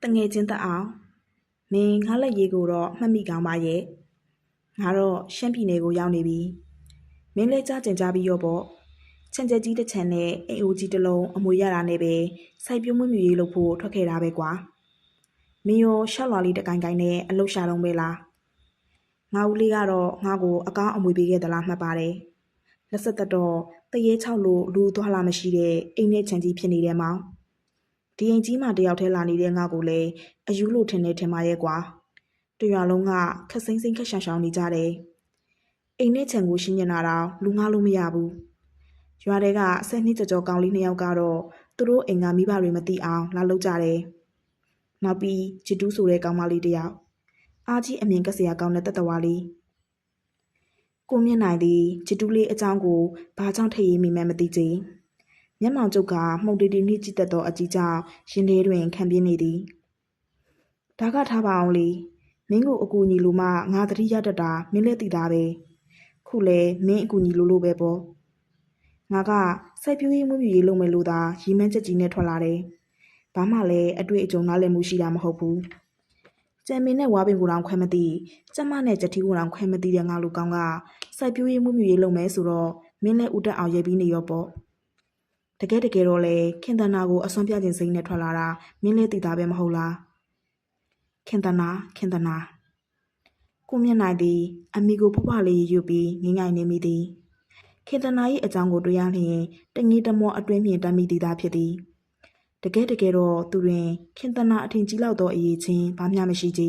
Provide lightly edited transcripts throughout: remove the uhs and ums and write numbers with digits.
တငယ်ချင်းတအောင်မင်းငါလက်ရေးကိုတော့မှတ်မိကောင်းပါရဲ့ငါတော့ရှမ်းပြည်နယ်ကိုရောက်နေပြီမင်းလဲကြားကျင်ကြပြီးရောပေါ့ချန်ချက်ကြီးတစ်ချန်နဲ့အိမ်အိုကြီးတစ်လုံးအမွေရတာနဲ့ပဲစိုက်ပျိုးမွေးမြူရေးလုပ်ဖို့ထွက်ခဲ့တာပဲကွာမင်းရောရှောက်လွာလေးတကိုင်ကိုင်နဲ့အလုရှာတော့ပဲလားငါဦးလေးကတော့ငါ့ကိုအကောင်းအမွေပေးခဲ့သလားမှတ်ပါတယ်လက်ဆက်သက်တော့တရေချောက်လို့လူသွားလာမရှိတဲ့အိမ်နဲ့ချန်ကြီးဖြစ်နေတဲ့မောင်ဒီအိမ်ကြီးမှတယောက်တည်းလာနေတဲ့ငါကိုလည်းအယူလို့ထင်နေထင်ပါရဲ့ကွာတရွာလုံးကခက်စိမ့်စိမ့်ခက်ရှောင်ရှောင်နေကြတယ်အိမ်နဲ့ချန်ကိုရှင်းနေတာတော့လူငါလို့မရဘူးရွာတွေက10နှစ်ကျော်ကောင်လေး2ယောက်ကတော့သူတို့အိမ်ကမိဘတွေမသိအောင်လာလုပ်ကြတယ်နောက်ပြီးဂျစ်တူးဆိုတဲ့ကောင်မလေးတယောက်အားကြီးအမြင်ကစရာကောင်းတဲ့တတဝါလေးကိုမြင့်နိုင်သည်ဂျစ်တူးလေးအကြောင်းကိုဘာကြောင့်ထည့်ရေးမိမှန်းမသိကြမျက်မှောင်ကျုပ်ကမှုန်တီတီနှိကြည့်တတ်သောအကြီးကြောင့်ရင်ထဲတွင်ခံပြင်းနေသည်ဒါကထားပါအောင်လေမင်းကိုအကူညီလိုမှငါတတိရတတ်တာမင်းလည်းသိတာပဲခုလဲမင်းအကူညီလိုပဲပေါ့ငါကစိုက်ပျိုးရေးမွေးမြူရေးလုပ်မယ်လို့သာရီမန်းချက်ကြီးနဲ့ထွက်လာတယ်ဘာမှလည်းအတွေ့အကြုံနားလည်မှုရှိတာမဟုတ်ဘူးကျန်မင်းနဲ့ဝါပင်ကိုတောင်ခွဲမသိကျမနဲ့ကြတိကိုတောင်ခွဲမသိတဲ့ငါလူကောင်းကစိုက်ပျိုးရေးမွေးမြူရေးလုပ်မယ်ဆိုတော့မင်းလည်းဦးတက်အောင်ရေးပြီးနေရောပေါ့တကယ်တော့လေခင်တနာကိုအစွမ်းပြခြင်းစိမ့်နဲ့ထွက်လာတာမင်းလည်းသိတာပဲမဟုတ်လားခင်တနာကိုမျက်နိုင်သည်အမိကိုဖွားဖွားလေးယူပြီးငိမ့်ငိုင်နေမိသည်ခင်တနာ၏အကြောင်းကိုတွေ့ရလျင်တငေးတမောအတွင်းမြင်တမ်းမိသည်သားဖြစ်သည်တကယ်တော့သူတွင်ခင်တနာအထင်ကြီးလောက်သောအရေးချင်းဘာမှမရှိကြ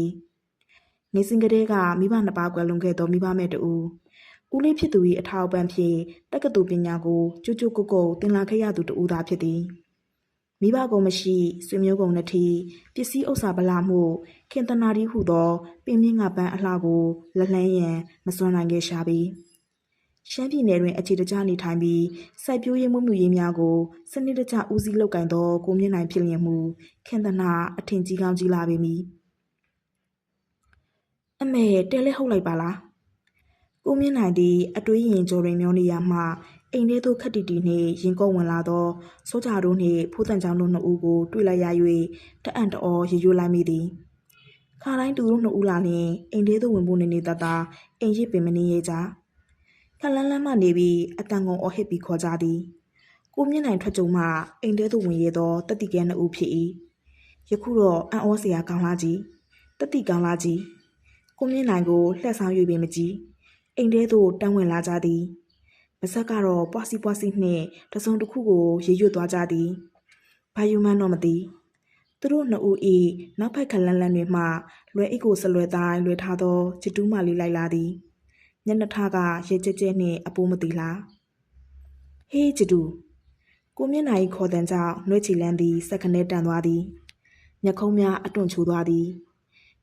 နေစဉ်ကတည်းကမိဘနှစ်ပါးကွယ်လွန်ခဲ့သောမိဘမဲ့တူဦးလေးဖြစ်သူ၏အထောက်အပံ့ဖြင့်တက္ကသိုလ်ပညာကိုကြိုကုတ်သင်လာခဲ့ရသူတူသားဖြစ်သည်မိဘကုံမရှိဆွေမျိုးကုံနှစ်ထီပစ္စည်းဥစ္စာဗလာမှုခင်တနာဒီဟုသောပင်မြင့်ငါပန်းအလှကိုလက်လှမ်းရန်မစွမ်းနိုင်ခဲ့ရှာပြီးရှမ်းပြည်နယ်တွင်အခြေတကျနေထိုင်ပြီးစိုက်ပျိုးရေးမွေးမြူရေးများကိုစနစ်တကျဦးစီးလုပ်ကိုင်သောကိုမြင့်နိုင်ဖြစ်လျင်မူခင်တနာအထင်ကြီးကောင်းကြီးလာပေမည်အမေတဲလဲဟုတ်လိုက်ပါလားကိုမြင့်နိုင်သည်အတွေးရင်ကြော်တွင်မျောနေရမှအိမ်ထဲသို့ခက်တီတီနှင့်ရင်ကုန်းဝင်လာသောစိုးကြတို့နှင့်ဖိုးတန်ချောင်းတို့နှစ်ဦးကိုတွေ့လိုက်ရ၍တအံ့တော်ရေရွလိုက်မိသည်ခါတိုင်းသူတို့နှစ်ဦးလာလျင်အိမ်ထဲသို့ဝင်ဖို့နေတတ်တာအိမ်ရစ်ပင်မနေရကြခလန်းလန်းမှနေပြီးအတန်ကုန်အော်ဟစ်ပြီးခေါ်ကြသည်ကိုမြင့်နိုင်ထွက်ကြုံမှအိမ်ထဲသို့ဝင်ရသောတတိကဲနှစ်ဦးဖြစ်၏ယခုတော့အံ့ဩစရာကောင်းလားကြီးတတိကောင်းလားကြီးကိုမြင့်နိုင်ကိုလှက်ဆောင်၍ပင်မကြည့်အိမ်ထဲသို့တန်းဝင်လာကြသည်မဆက်ကတော့ပွားစီနှင့်တစုံတစ်ခုကိုရေရွတ်သွားကြသည်ဘာယူမှန်းတော့မသိသူတို့နှစ်ဦး၏နောက်ဖက်ခလန်းလန်းတွေမှလွယ်အိတ်ကိုဆလွယ်တိုင်းလွယ်ထားသောချစ်တူးမလေးလိုက်လာသည်ညနေထကရေကြဲကြဲနှင့်အပိုးမသိလားဟေးချစ်တူကိုမျက်နှာ၏ခေါ်တန်ကြောင့်နှွဲချီလန်းသည်စက္ကနဲတန်သွားသည်မျက်ခုံးများအတွန့်ချိုးသွားသည်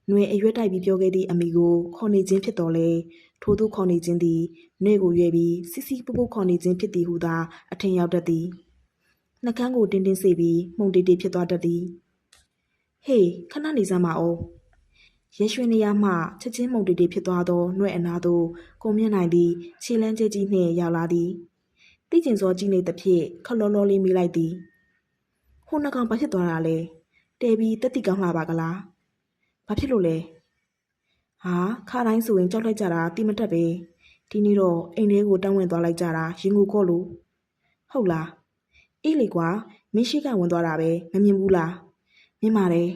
ຫນွေအရွက်တိုက်ပြီးပြောခဲ့သည့်အမိကိုခေါ်နေခြင်းဖြစ်တော်လဲထိုသူခေါ်နေခြင်းသည်နှဲ့ကိုရွယ်ပြီးစီစီပုပ်ပုပ်ခေါ်နေခြင်းဖြစ်သည်ဟုသာအထင်ရောက်တတ်သည်နှကန်းကိုတင်းတင်းစေပြီးမှုန်တီတီဖြစ်သွားတတ်သည်ဟေးခဏနေစမ်းပါဦးရဲရွှေနေရမှချက်ချင်းမှုန်တီတီဖြစ်သွားသောနှွဲ့အနာသို့ကိုမြင့်နိုင်သည်ခြေလန်းကျဲကြီးနှင့်ရောက်လာသည်တိကျင်စောကြီးနေသဖြင့်ခလောလောလေးမိလိုက်သည်ဟိုနှကောင်ဘာဖြစ်သွားတာလဲတဲပြီးတက်တိကောင်းလာပါကလားဘာဖြစ်လို့လဲဟာခါတိုင်းဆိုရင်ကြောက်လိုက်ကြတာတိမတက်ပဲဒီနေ့တော့အိမ်ထဲကိုတန်းဝင်သွားလိုက်ကြတာရင်ကိုကော့လို့ဟုတ်လားအေးလေကွာမင်းရှိကဝင်သွားတာပဲမမြင်ဘူးလားမြင်ပါတယ်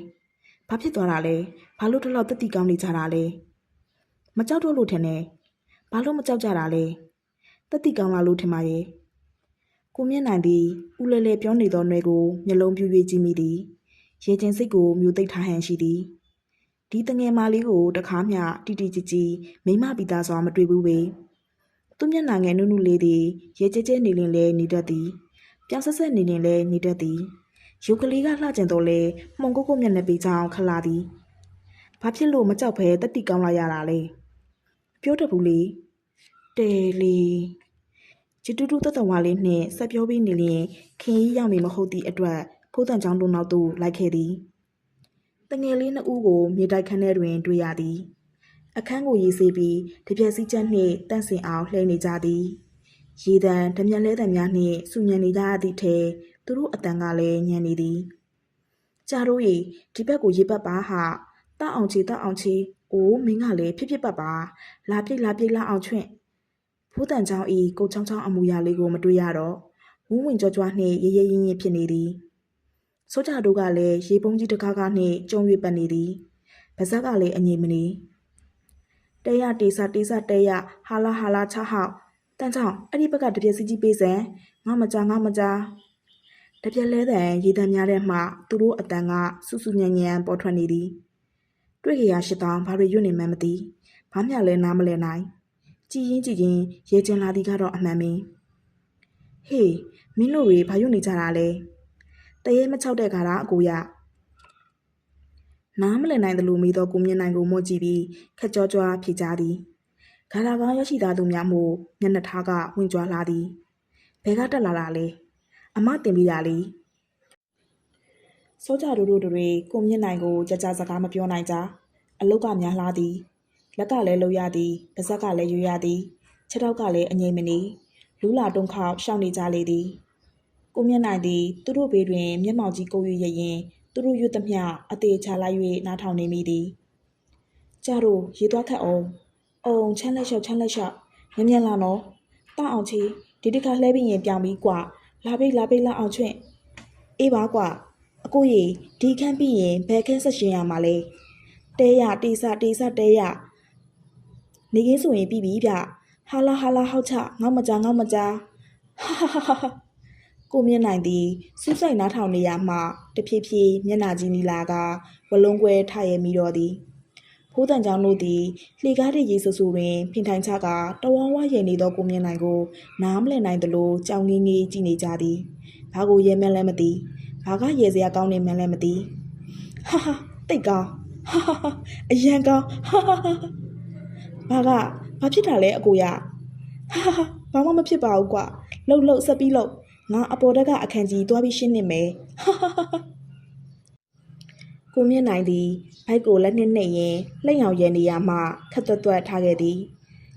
ဘာဖြစ်သွားတာလဲဘာလို့တလောက်တက်တိကောင်းနေကြတာလဲမကြောက်တော့လို့ထင်တယ်ဘာလို့မကြောက်ကြတာလဲတက်တိကောင်းလာလို့ထင်ပါရဲ့ကိုမြင့်နိုင်သည်ဦးလဲလဲပြောနေသောနှဲကိုမျက်လုံးပြူ၍ကြည့်မိသည်ရေကျင်စိတ်ကိုမျိုးသိပ်ထားဟန်ရှိသည်ဒီတငယ်မလေးကိုတခါမျှတီတီကြည်ကြည်မိမပီသားစွာမတွေ့ဘူးပေသူမျက်နှာငယ်နုနုလေးသည်ရေကျဲကျဲနေလင်လဲနေတတ်သည်ပြောင်ဆက်ဆက်နေလင်လဲနေတတ်သည်ရုပ်ကလေးကလှကျင်တော့လဲမှုန်ကုတ်ကုတ်မျက်နှာပေးချောင်းခလာသည်ဘာဖြစ်လို့မကြောက်ဖဲတက်တိကောင်းလာရတာလဲပြောတတ်ဘူးလေတဲလီချစ်တူတူတတဝါလေးနှင့်ဆက်ပြောပြီးနေလျင်ခင်ကြီးရောက်နေမဟုတ်သည့်အတွက်ဖိုးတန်ချောင်းတို့နောက်သို့လိုက်ခဲ့သည်တငယ်လေးနှစ်ဦးကိုမြေတိုက်ခန်းထဲတွင်တွေ့ရသည်အခန်းကိုရေဆေးပြီးတပြက်စီးချက်နှင့်တန့်စင်အောင်လှည့်နေကြသည်ရေတံဓမြလဲတံများနှင့်စူညံနေကြသည့်ထဲသူတို့အတန်ကလည်းညံနေသည် ကြာတို့ရေဒီဘက်ကိုရေပတ်ပါဟာတောက်အောင်ချီအိုးမင်းကလည်းဖြစ်ပတ်ပါလာပြိတ်လာအောင်ချွင့်ဖိုးတန်ချောင်းဤကုတ်ချောင်းအမူအရာလေးကိုမတွေ့ရတော့ဝင်းဝင်ကြွကြွနှင့်ရဲရဲရင်ရင်ဖြစ်နေသည်ဆိုကြတို့ကလည်းရေပုံးကြီးတကားကားနှင့်ကျုံ၍ပတ်နေသည်ဗဇက်ကလည်းအငြိမ်မနေတဲရတေစာတဲရဟာလာချဟောက်တန်ချောင်းအဲ့ဒီဘက်ကတပြက်စီကြီးပေးစံငါမကြတပြက်လဲတဲ့ရေတံများတဲ့မှသူတို့အတန်ကဆူဆူညံညံပေါ်ထွက်နေသည်တွေ့ကြရရှစ်တောင်ဘာတွေရွတ်နေမှန်းမသိဘာမျှလဲနားမလဲနိုင်ကြည်ရင်ရဲကျင်လာသည်ကတော့အမှန်ပင်ဟေးမင်းတို့တွေဘာရွတ်နေကြတာလဲတရေမချောက်တဲ့ခါလားအကိုရနားမလည်နိုင်သလိုမိသောကိုမြင့်နိုင်ကိုမော့ကြည့်ပြီးခက်ကြောကြွားဖြေကြသည်ဂါလာကောင်းရရှိသားသူများမို့မျက်နှာထားကဝင်ကြွားလာသည်ဘဲကတက်လာတာလေအမတင်ပြီးတာလေစောကြတို့တွေကိုမြင့်နိုင်ကိုကြကြစကားမပြောနိုင်ကြအလုတ်ကများလာသည်လက်ကလည်းလှုပ်ရသည်ပါးစပ်ကလည်းရွရသည်ခြေထောက်ကလည်းအငြိမ်မနေလူလာတုံခေါက်ရှောင်နေကြလေသည်ကိုမြင့်နိုင်သည်သူတို့ဘေးတွင်မျက်မှောက်ကြီးကုပ်၍ရရင်သူတို့ရွတ်သမျှအသေးချလိုက်၍နားထောင်နေမိသည်ကြတို့ရေသွားခတ်အောင်ချမ်းလက်လျှောက်မြန်လာနော်တောက်အောင်ချီဒီတစ်ခါလှဲပြီးရင်ပြောင်းပြီးကွာလာပိတ်လာအောင်ချွင့်အေးပါကွာအကိုကြီးဒီခန်းပြီးရင်ဘယ်ခန်းဆက်ရှင်ရမှာလဲတဲရတေစာတဲရနေကင်းဆိုရင်ပြီးပြီဗျဟာလာဟောက်ချငေါ့မကြဟာကိုမြင့်နိုင်သည်စူးစိုက်နားထောင်နေရမှတဖြည်းဖြည်းမျက်နှာကြီးနီလာကဝလုံးကွဲထရဲမိတော့သည်ဖိုးတန်ချောင်းတို့သည်လှေကားတဲ့ရေဆူဆူတွင်ဖင်ထိုင်ချကတဝဝရဲနေသောကိုမြင့်နိုင်ကိုနားမလည်နိုင်သလိုကြောင်ငင်းငေးကြည့်နေကြသည်ဘာကိုရဲမှန်းလည်းမသိဘာကရဲစရာကောင်းနေမှန်းလည်းမသိဟာတိတ်ကောင်းဟာအရန်ကောင်းဘာဖြစ်တာလဲအကိုရဘာမှမဖြစ်ပါဘူးကွလှုပ်ဆက်ပြီးလှုပ်ငါအပေါ်တက်ကအခန့်ကြီးသွားပြီးရှင်းနေမယ်ကိုမြင့်နိုင်သည်ဘိုက်ကိုလက်နှိပ်ရင်လှိမ့်အောင်ရဲနေရမှခက်သွက်ထားခဲ့သည်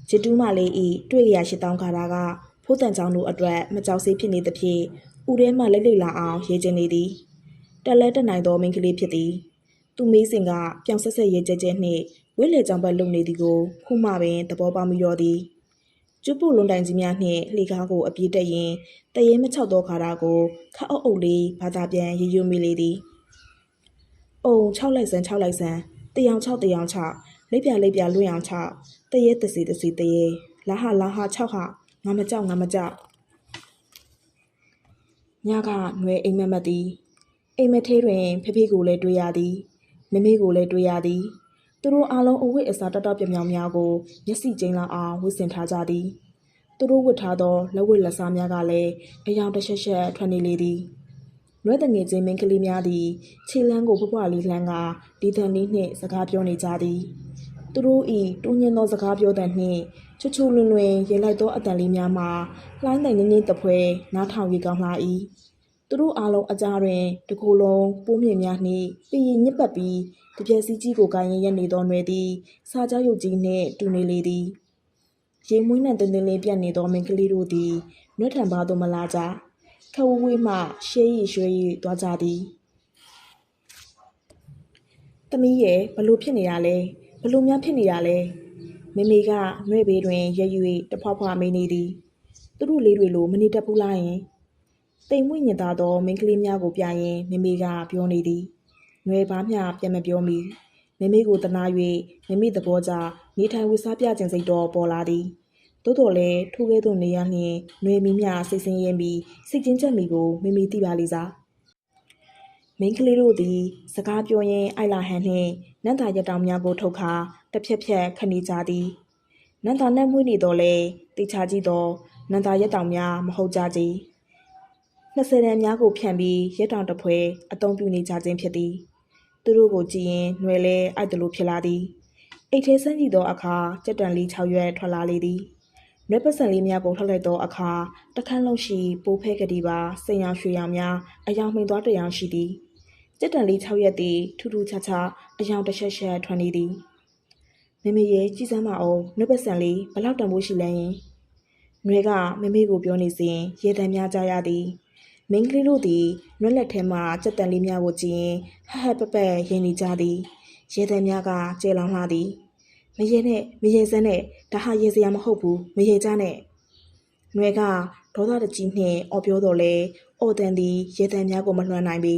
ဂျတူးမလေးဤတွေ့ရရှစ်တောင်းခါတာကဖိုးတန်ချောင်းတို့အတွက်မကြောက်စေးဖြစ်နေသဖြင့်ဥထဲမှလိမ့်လာအောင်ရဲကျင်နေသည်တက်လဲတက်နိုင်သောမိန်းကလေးဖြစ်သည်သူမေးစဉ်ကပြောင်ဆက်ရဲကြဲနှင့်ဝိလေကြောင်ဘက်လုံနေသည်ကိုခုမှပင်သဘောပေါက်မိတော့သည်ကျုပ်ပုလွန်တိုင်ကြီးများနှင့်လှေကားကိုအပြေးတက်ရင်တရေမချောက်သောခါတာကိုခအုပ်လေးဘာသာပြန်ရမိလေသည်6လိုက်စမ်းတယောင်6လိပ်ပြလွင့်အောင်6တရေတစီတရေလာဟာ6ဟာငါမကြောက်ညကຫນွေအိမ်မက်သည်အိမ်မက်ထဲတွင်ဖေကိုလည်းတွေ့ရသည်မမေကိုလည်းတွေ့ရသည်သူတို့အားလုံးအဝတ်အစားတောက်ပြောင်များကိုမျက်စိကျင်းလောက်အောင်ဝတ်ဆင်ထားကြသည်သူတို့ဝတ်ထားသောလက်ဝတ်လက်စားများကလည်းအယောင်တစ်ချက်ထွက်နေလေသည်နွဲ့တငယ်ချင်းမင်းကလေးများသည်ခြေလန်းကိုဖွားလေးလှမ်းကဒီတန်လေးနှင့်စကားပြောနေကြသည်သူတို့ဤတူးညင်းသောစကားပြောတန်နှင့်ချူလွင်ရေလိုက်သောအတန်လေးများမှာလှိုင်းတိုင်ငင်းတပွဲနားထောင်၍ကောင်းလာ၏သူတို့အားလုံးအကြားတွင်တကူလုံးပိုးမြင့်များနှင့်ပြည်ညစ်ပတ်ပြီးတပြက်စီကြီးကိုကိုင်းရက်နေသောနွယ်သည်စာကြောက်ရုပ်ကြီးနှင့်တူနေလေသည်ရေမွေးနှံတင်းလေးပြတ်နေသောမင်းကလေးတို့သည်နှွက်ထံပါသို့မလာကြခဝဝေးမှရှေးရွှေသွားကြသည်သမီးရဲ့ဘလို့ဖြစ်နေတာလဲဘလို့များဖြစ်နေတာလဲမေမေကနှွဲ့ဘေးတွင်ရ၍တဖွာမေးနေသည်သူတို့လေးတွေလိုမနေတတ်ဘူးလားယင်တိမ်မွေ့ညင်သာသောမင်းကလေးများကိုပြရင်မေမေကပြောနေသည်နှွဲဘာမျှပြန်မပြောမီမေမေကိုတနာ၍မေမေသဘောကျနေထိုင်ဝစားပြခြင်းစိတ်တော်ပေါ်လာသည်သို့တော်လည်းထိုကဲ့သို့နေရလျင်နှွေမိမြစိတ်ဆင်းရဲပြီးစိတ်ချင်းချက်မိကိုမေမေသိပါလိမ့်စားမင်းကလေးတို့သည်စကားပြောရင်းအိုက်လာဟန်နှင့်နန္တာရတောင်များကိုထုတ်ခါတစ်ဖြက်ခဏီကြသည်နန္တာနဲ့မွေးနေတော့လေတိချာကြည့်တော့နန္တာရတောင်များမဟုတ်ကြကြ20တန်းများကိုဖြန့်ပြီးရတောင်တစ်ဖွဲအသုံးပြုနေကြခြင်းဖြစ်သည်သူတို့ကိုကြည့်ရင်နှွယ်လဲအိုက်တလို့ဖြစ်လာသည်အိတ်ထဲဆန်းကြည့်သောအခါကြက်တန်လေး6ရွက်ထွက်လာလေသည်နှွဲပစံလေးများကိုထွက်လိုက်သောအခါတခန်းလုံးရှိပိုးဖဲကလေးပါစိန်ရောင်ရွှေရောင်များအယောင်မှိန်သွားတရောင်ရှိသည်ကြက်တန်လေး6ရက်သည်ထူးခြားအယောင်တစ်ချက်ထွက်နေသည်မေမေရဲ့ကြည်စမ်းမအောင်နှွဲပစံလေးဘလောက်တန်ဖို့ရှိလဲယင်နှွဲကမေမေကိုပြောနေစဉ်ရေတံများကြားရသည် မင်းကလေးတို့သည်နွက်လက်ထဲမှကြက်တန်လေးများကိုကြည့်ရင်ဟဟပပရင်နေကြသည်ရဲသည်များကကျဲလောင်လာသည်မရဲနဲ့မရဲစမ်းနဲ့ဒါဟာရဲစရာမဟုတ်ဘူးမရဲကြနဲ့နွယ်ကဒေါသတကြီးနှင့်အော်ပြောတော်လဲအော်တန်သည်ရဲသည်များကိုမလွှမ်းနိုင်ပေ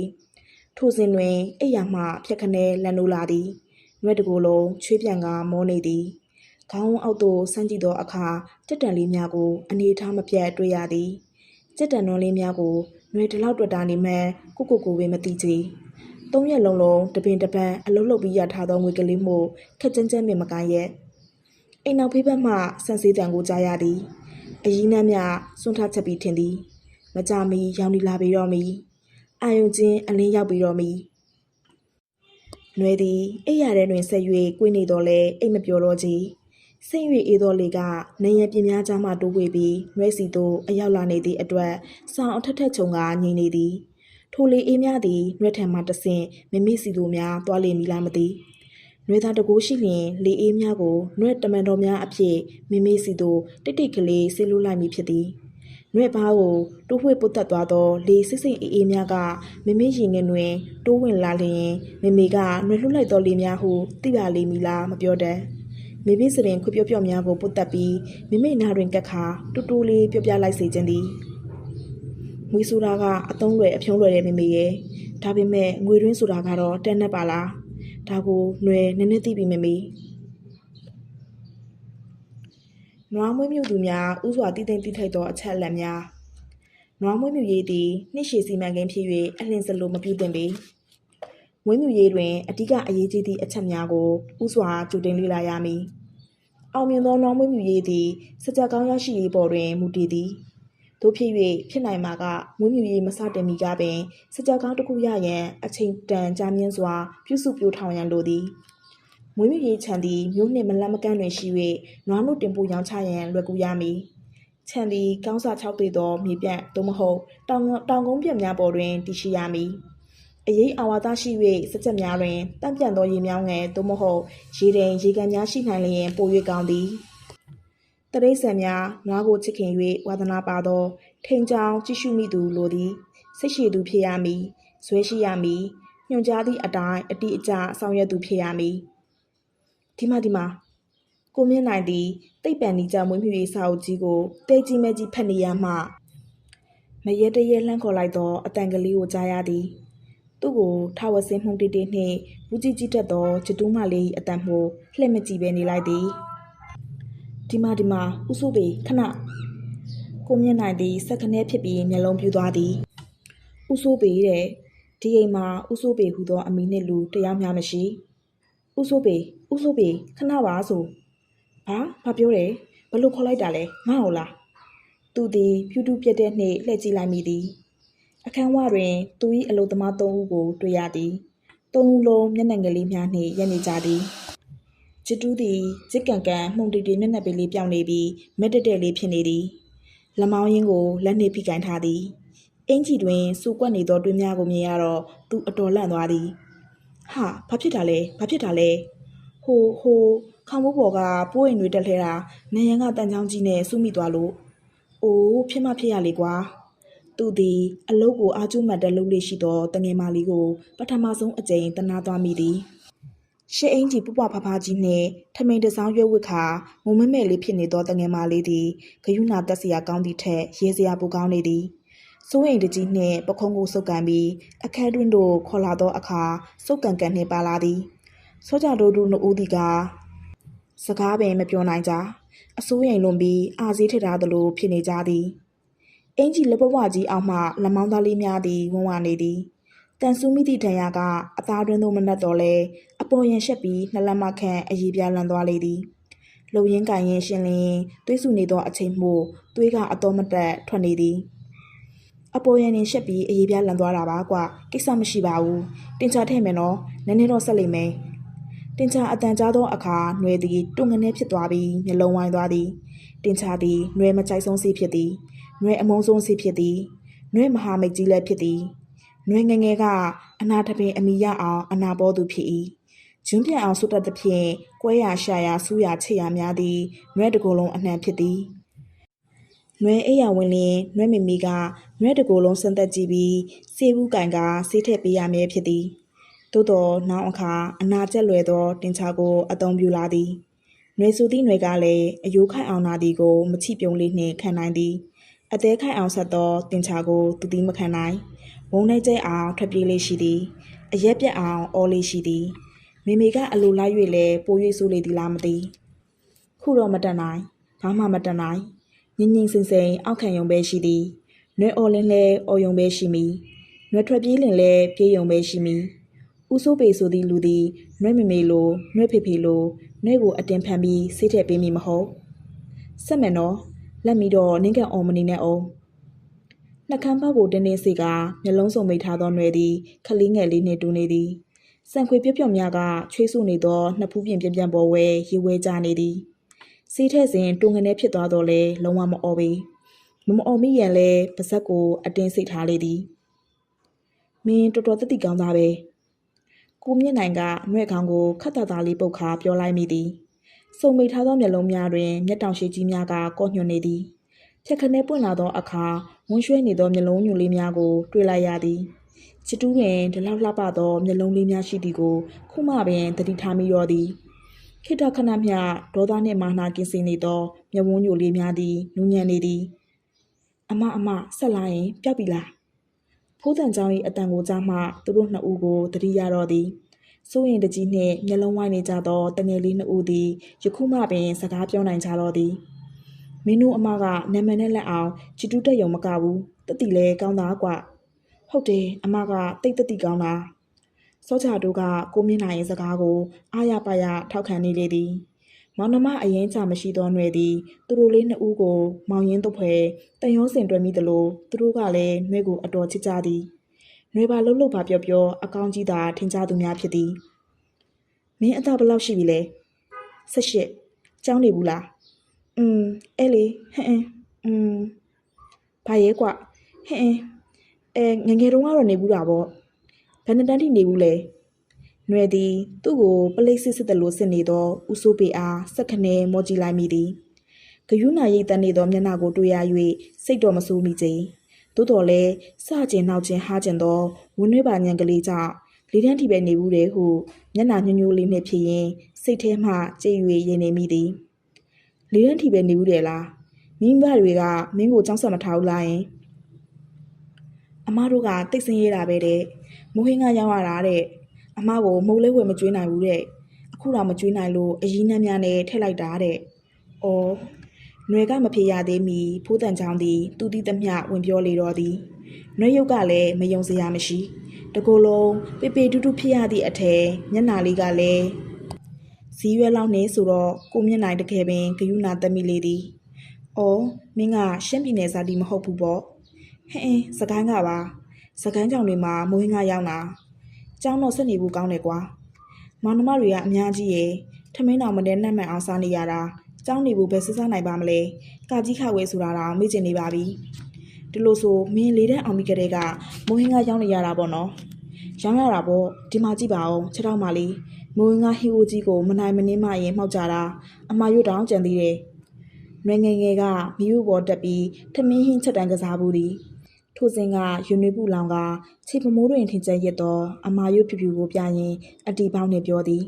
ထိုစဉ်တွင်အိယာမှဖြက်ခနဲလန်နိုးလာသည်နွယ်တကိုယ်လုံးချွေးပြန်ကမောနေသည်ခေါင်းအောက်သို့ဆန်းကြည့်သောအခါကြက်တန်လေးများကိုအနေထားမပြတ်တွေ့ရသည်ကြက်တန်နှွန်လေးများကိုနွယ်တလောက်တွေ့တာနေမှကိုပင်မသိချေ3 ရက်လုံးတပင်တပန်းအလုံးလုံးပြီးရထားသောငွေကလေးမှုခက်ကြမ်းကြမ်းပင်မကိုင်းရဲ့အိမ်နောက်ဖေးဘက်မှဆန်စေးတံကိုကြားရသည်အကြီးနှမ်းမြစွန့်ထားချက်ပြီးထင်သည်မကြမီရောင်နီလာပြီးတော့မီအာယုံချင်းအလင်းရောက်ပြီးတော့မီနွယ်သည်အိယာထဲတွင်ဆက်၍ကိုင်းနေတော်လဲအိမ်မပြောတော့ကြီးစိတ်၍အေးသောလေကနရံပြင်းများကြားမှတိုးပွေပြီးနွဲစီသို့အရောက်လာနေသည့်အတွက်ဆောင်အထက်ထက်ချုံကငြိမ်နေသည်ထိုလေအေးများသည်နွဲထံမှတဆင့်မမေ့စီတို့များတွားလေမိလားမသိနွဲသားတကိုးရှိလျင်လေအေးများကိုနွဲတမန်တော်များအဖြစ်မမေ့စီတို့တိတ်တိတ်ကလေးဆေးလိုလိုက်မိဖြစ်သည်နွဲဘားကိုတိုးဝှေ့ပုတ်တက်သွားသောလေစိတ်စိတ်အေးများကမမေ့ရင်ငယ်တွင်တိုးဝင်လာလျင်မမေကနွဲလှုပ်လိုက်သောလေများဟုသိပါလိမ့်မည်လားမပြောတတ်မိမိစရင်ခွပြော့ပြော့များကိုပုတ်တက်ပြီးမိမိနာတွင်ကက်ခါတူတူလေးပြောပြလိုက်စေခြင်းသည်ငွေဆိုတာကအသုံးလွယ်အဖြုံးလွယ်တဲ့မိမိရဲ့ဒါပေမဲ့ငွေရင်းဆိုတာကတော့တန်နဲ့ပါလားဒါကိုနွယ်နည်းနည်းသိပြီးမိမိနွားမွေးမြူသူများဥစွာတည်သိမ့်တိထိုက်သောအချက်အလက်များနွားမွေးမြူရေးသည်နှစ်ရှည်စီမံကိန်းဖြစ်၍အလင်းစလိုမပြုသင့်ပေမွေးမြူရေးတွင်အဓိကအရေးကြီးသည့်အချက်များကိုဥစွာကြိုတင်လေ့လာရမည်အောင်မြင်သောနွားမွေးမြူရေးသည်စကြကောင်းရရှိရေးပေါ်တွင်မူတည်သည်တို့ဖြစ်၍ဖြစ်နိုင်မှာကမွေးမြူရေးမစတင်မီကပင်စကြကောင်းတစ်ခုရရန်အချိန်တန်ကြာမြင့်စွာပြုစုပြောထောင်ရန်လိုသည်မွေးမြူရေးခြံသည်မြို့နှင့်မလန့်မကန့်တွင်ရှိ၍နွားနို့တင်ပို့ရောင်းချရန်လွယ်ကူရမည်ခြံသည်ကောင်းစာ6ပေသောမြေပြန့်သို့မဟုတ်တောင်ကုန်းပြန့်များပေါ်တွင်တည်ရှိရမည်အရေးအာဝါသရှိ၍စကြက်များတွင်တန့်ပြန့်သောရေမြောင်းငယ်သို့မဟုတ်ရေတိမ်ရေကန်များရှိနိုင်လျင်ပို၍ကောင်းသည်တရိတ်ဆန်များနွားကိုချစ်ခင်၍ဝါသနာပါသောထိန်ချောင်းကြည့်ရှုမိသူလိုသည်စိတ်ရှည်သူဖြစ်ရမည်ဇွဲရှိရမည်ညွှန်ကြားသည့်အတိုင်းအတိအကျဆောင်ရွက်သူဖြစ်ရမည်ဒီမှာကိုမြင့်နိုင်သည်တိတ်ပန်နီကြမွေးမြူရေးစာအုပ်ကြီးကိုတဲကြီးမဲကြီးဖတ်နေရမှမရဲတရဲလှမ်းခေါ်လိုက်သောအတန်ကလေးကိုကြားရသည်သူ့ကိုထဝဆင်းမှုန်တေးတေးနှင့်ဘူးကြီးကြီးတက်သောချတူးမလေးအတန်မှုလှည့်မကြည့်ပဲနေလိုက်သည်ဒီမှာဥစုပေခဏကိုမြင့်နိုင်သည်စက်ခနဲဖြစ်ပြီးမျက်လုံးပြူသွားသည်ဥစုပေတဲ့ဒီအိမ်မှာဥစုပေဟူသောအမိနှင့်လူတယောက်မျှမရှိဥစုပေခဏပါဆိုဘာပြောတယ်ဘလို့ခေါ်လိုက်တာလဲငါ့ဟုတ်လားသူသည်ဖြူတူးပြက်တဲ့နှင့်လှည့်ကြည့်လိုက်မိသည်အခန်းဝတွင်သူ၏အလုပ်သမား3ဦးကိုတွေ့ရသည်3ဦးလုံးမျက်နှာငယ်လေးများနှင့်ရပ်နေကြသည်ချစ်တူးသည်ဂျစ်ကန်မှုန်တီတီမျက်နှာပေလေးပြောင်းနေပြီးမက်တက်တဲ့လေးဖြစ်နေသည်လက်မောင်းရင်းကိုလက်နှင့်ဖိကိုင်းထားသည်အင်ကြီးတွင်စူကွက်နေသောတွင်းများကိုမြင်ရတော့သူအတော်လန့်သွားသည်ဟာဘာဖြစ်တာလဲဟိုခေါင်းမိုးပေါ်ကပိုးအိမ်တွေတက်လှဲတာနေရန်ကတန်ချောင်းကြီးနဲ့စုမိသွားလို့အိုးဖြစ်မှဖြစ်ရလေကွာသူသည်အလုတ်ကိုအာကျူးမှတ်တက်လုပ်လေးရှိသောတငယ်မလေးကိုပထမဆုံးအကြိမ်တနာသွားမိသည်ရှေ့အင်ကြီးပူပွားဖဖကြီးနှင့်ထမိန်တစောင်းရွက်ဝစ်ခါမုံမဲမဲလေးဖြစ်နေသောတငယ်မလေးသည်ဂယုဏတက်စရာကောင်းသည့်ထက်ရဲစရာပိုကောင်းနေသည်စိုးအိမ်တကြီးနှင့်ပခုံးကိုစုပ်ကန်ပြီးအခဲတွင်းတို့ခေါ်လာသောအခါစုပ်ကန်နှင့်ပါလာသည်စောကြတို့2ဦးသည်ကစကားပင်မပြောနိုင်ကြအစိုးရိမ်လွန်ပြီးအာစည်းထထားသလိုဖြစ်နေကြသည်အင်ကြီးလက်ပဝကြီးအောက်မှလက်မောင်းသားလေးများသည်ဝန်းဝနေသည်တန်ဆူမိသည့်ဒဏ်ရာကအသားတွင်းသို့မနှက်တော့လဲအပေါ်ရင်ရှက်ပြီးနှလက်မခန့်အရေးပြလန်သွားလေသည်လုံရင်းကင်ရင်ရှင်လင်းသွေးဆူနေသောအချိန်မှသွေးကအတော်မတက်ထွက်နေသည်အပေါ်ရင်ရှက်ပြီးအရေးပြလန်သွားတာပါကွာကိစ္စမရှိပါဘူးတင်ချထည့်မယ်နော်နည်းနည်းတော့ဆက်လိမ့်မယ်တင်ချအတန်ကြားသောအခါနွယ်သည်တွငနေဖြစ်သွားပြီးမျက်လုံးဝိုင်းသွားသည်တင်ချသည်နွယ်မကြိုက်ဆုံးစီဖြစ်သည်နွယ်အမုန်းဆုံးစီဖြစ်သည်နွယ်မဟာမိတ်ကြီးလည်းဖြစ်သည်နွယ်ငယ်ကအနာထပင်အမိရအောင်အနာပေါ်သူဖြစ်၏ဂျွန်းပြန့်အောင်ဆွတ်တတ်သဖြင့်ကွဲရရှာရဆူးရချစ်ရများသည်နွယ်တကိုယ်လုံးအနှံဖြစ်သည် နွဲအိယာဝင်လင်နွဲမီမီကနွဲတကိုယ်လုံးစံသက်ကြည့်ပြီးစေဘူးကင်ကဆေးထည့်ပေးရမည်ဖြစ်သည်သို့တော်နောက်အခါအနာကျက်လွယ်သောတင်ချာကိုအသုံးပြုလာသည်နွေစုသည့်နွေကလည်းအယိုးခိုင်အောင်နာသည်ကိုမချိပြုံးလေးနှင့်ခံနိုင်သည်အသေးခိုင်အောင်ဆက်သောတင်ချာကိုသူသည်မခံနိုင်ဝုံနေကျဲအောင်ထွက်ပြေးလေးရှိသည်အရက်ပြက်အောင်အော်လေးရှိသည်မိမိကအလိုလိုက်၍လည်းပို၍ဆိုးလေသည်လားမသိခုတော့မတတ်နိုင်ဘာမှမတတ်နိုင်ငင်းငင်းစင်စိန်အောက်ခံယုံပဲရှိသည်နွေအော်လင်းလဲအော်ယုံပဲရှိမီနွေထွက်ပြေးလင်လဲပြေးယုံပဲရှိမီဦးစိုးပေဆိုသည့်လူသည်နွဲ့မမေလိုနွဲ့ဖေဖေလိုနွဲ့ကိုအတင်ဖန်ပြီးဆေးထည့်ပေးမိမဟုတ်ဆက်မယ်နော်လက်မီတော့နင်းကန်အော်မနေနဲ့အောင်နှက်ခမ်းပေါက်ကိုတင်းတင်းစေကမျက်လုံးစုံမိထားသောနွယ်သည်ခလီးငယ်လေးနှင့်တူနေသည်စံခွေပြုတ်ပြုတ်များကချွေးဆူနေသောနှစ်ဖူးပြင်ပြန်ပေါ်ဝဲရေဝဲကြနေသည်ဆေးထည့်စဉ်တွငနေဖြစ်သွားတော့လဲလုံးဝမအော်ပေမအော်မိရန်လဲပါဇက်ကိုအတင်းစိတ်ထားလေသည်မင်းတော်တော်တတိကောင်းသားပဲကိုမြင့်နိုင်ကနှဲ့ခေါင်းကိုခတ်တာလေးပုတ်ခါပြောလိုက်မိသည်စုံမိထားသောမျက်လုံးများတွင်မျက်တောင်ရှိကြီးများကကော့ညွှန်နေသည်ဖြက်ခနဲပွင့်လာသောအခါဝန်းရွှဲနေသောမျက်လုံးညူလေးများကိုတွေ့လိုက်ရသည်ချစ်တူးတွင်ဒီလောက်လှပသောမျက်လုံးလေးများရှိသည်ကိုခုမှပင်သတိထားမိတော့သည်ခိတခဏမျှဒေါသနှင့်မာနာကင်းစင်နေသောမျက်ဝန်းညူလေးများသည်နူးညံ့နေသည်အမဆက်လာရင်ပျောက်ပြီလားဖိုးတန်ကျောင်း၏အတန်ကိုကြားမှသူတို့နှစ်ဦးကိုသတိရတော့သည်စိုးရင်တကြီးနှင့်မျက်လုံးဝိုင်းနေကြသောတငယ်လေးနှစ်ဦးသည်ယခုမှပင်စကားပြောနိုင်ကြတော့သည်မင်းတို့အမကနာမည်နဲ့လက်အောင်ချီတူးတက်ယုံမကဘူးတတိလဲကောင်းသားကွဟုတ်တယ်အမကတိတ်တတိကောင်းတာစောချာတို့ကကိုမြင့်နိုင်ရဲ့စကားကိုအားရပါရထောက်ခံနေလေသည်မောင်နှမအရင်ချမရှိသောຫນွေသည်သူတို့လေးနှစ်ဦးကိုမောင်ရင်းတို့ဖွဲတန်ရုံးစင်တွဲမိသလိုသူတို့ကလည်းຫນွေကိုအတော်ချစ်ကြသည်ຫນွေပါလှုပ်လှုပ်ပါပြောအကောင်းကြီးသာထင်ကြသူများဖြစ်သည်မင်းအသက်ဘယ်လောက်ရှိပြီလဲ18ကျောင်းနေဘူးလားအဲ့လေဟင်းဘာရဲကွဟင်းငယ်ငယ်တုန်းကတော့နေဘူးတာပေါ့ဘယ်နှစ်တန်းထိနေဘူးလဲຫນွေသည်သူ့ကိုပလိတ်စစ်တယ်လို့စစ်နေသောဦးစိုးပေအားစက်ခနဲမောကြည့်လိုက်မိသည်ဂယုနာရိတ်တန်းနေသောမျက်နှာကိုတွေ့ရ၍စိတ်တော်မဆိုးမိကြသို့တော်လဲစကျင်နောက်ကျင်ဟားကျင်သောဝင်းနှွေးပါညံကလေးကြောင့်လေးတန်းထိပဲနေဘူးတယ်ဟုမျက်နှာညှို့ညိုးလေးနှင့်ဖြစ်ရင်စိတ်ထဲမှကြည်၍ရင်နေမိသည်လေးတန်းထိပဲနေဘူးတယ်လားမိဘတွေကမင်းကိုကြောက်ဆက်မထားဘူးလားယင်အမတို့ကတိတ်ဆင်းရတာပဲတဲ့မိုးဟင်းကရောက်ရတာတဲ့အမကိုမုတ်လေးဝယ်မကျွေးနိုင်ဘူးတဲ့အခုတော့မကျွေးနိုင်လို့အရင်းနှမ်းများနဲ့ထည့်လိုက်တာတဲ့။အော်နွယ်ကမဖြစ်ရသေးမီဖိုးတန်ချောင်းသည်သူတိသမျှဝင်ပြောလေတော့သည်။နွယ်ရုပ်ကလည်းမယုံစရာမရှိ။တကူလုံးပေပေတူးတူးဖြစ်ရသည့်အထက်မျက်နာလေးကလည်းဇီးရွက်လောက်နေဆိုတော့ကိုမြင့်နိုင်တကယ်ပင်ဂယုနာတက်မိလေသည်။အော်မင်းကရှမ်းပြည်နယ်ဇာတိမဟုတ်ဘူးပေါ့။စကိုင်းကပါ။စကိုင်းကြောင်တွေမှာမိုးဟင်းကရောက်လာ။ကျောင်းတော့ဆက်နေဖို့ကောင်းတယ်ကွာ။မောင်နှမတွေကအများကြီးရဲ့ထမင်းတော်မနဲ့နှက်မှန်အောင်စားနေရတာကျောင်းနေဖို့ပဲစစားနိုင်ပါမလဲကာကြီးခါဝဲဆိုတာတော့မေ့ကျင်နေပါပြီဒီလိုဆိုမင်းလေးတဲ့အောင်မိကလေးကမိုးဟင်းကရောက်နေရတာပေါ့နော်ရောင်းရတာပေါ့ဒီမှာကြည့်ပါဦးခြေထောက်မလေးမိုးဟင်းကဟီအိုကြီးကိုမနိုင်မနှင်းမရင်မှောက်ကြတာအမရွတ်တောင်ကြံသေးတယ်ငယ်ငယ်ကမိဘပေါ်တက်ပြီးထမင်းဟင်းချက်တန်းကစားဘူးသည်ထိုစဉ်ကရွနေပူလောင်ကခြေပမိုးတွင်ထင်ကျရတော့အမာရွတ်ဖြူဖြူကိုပြရင်အတီပေါင်းနဲ့ပြောသည်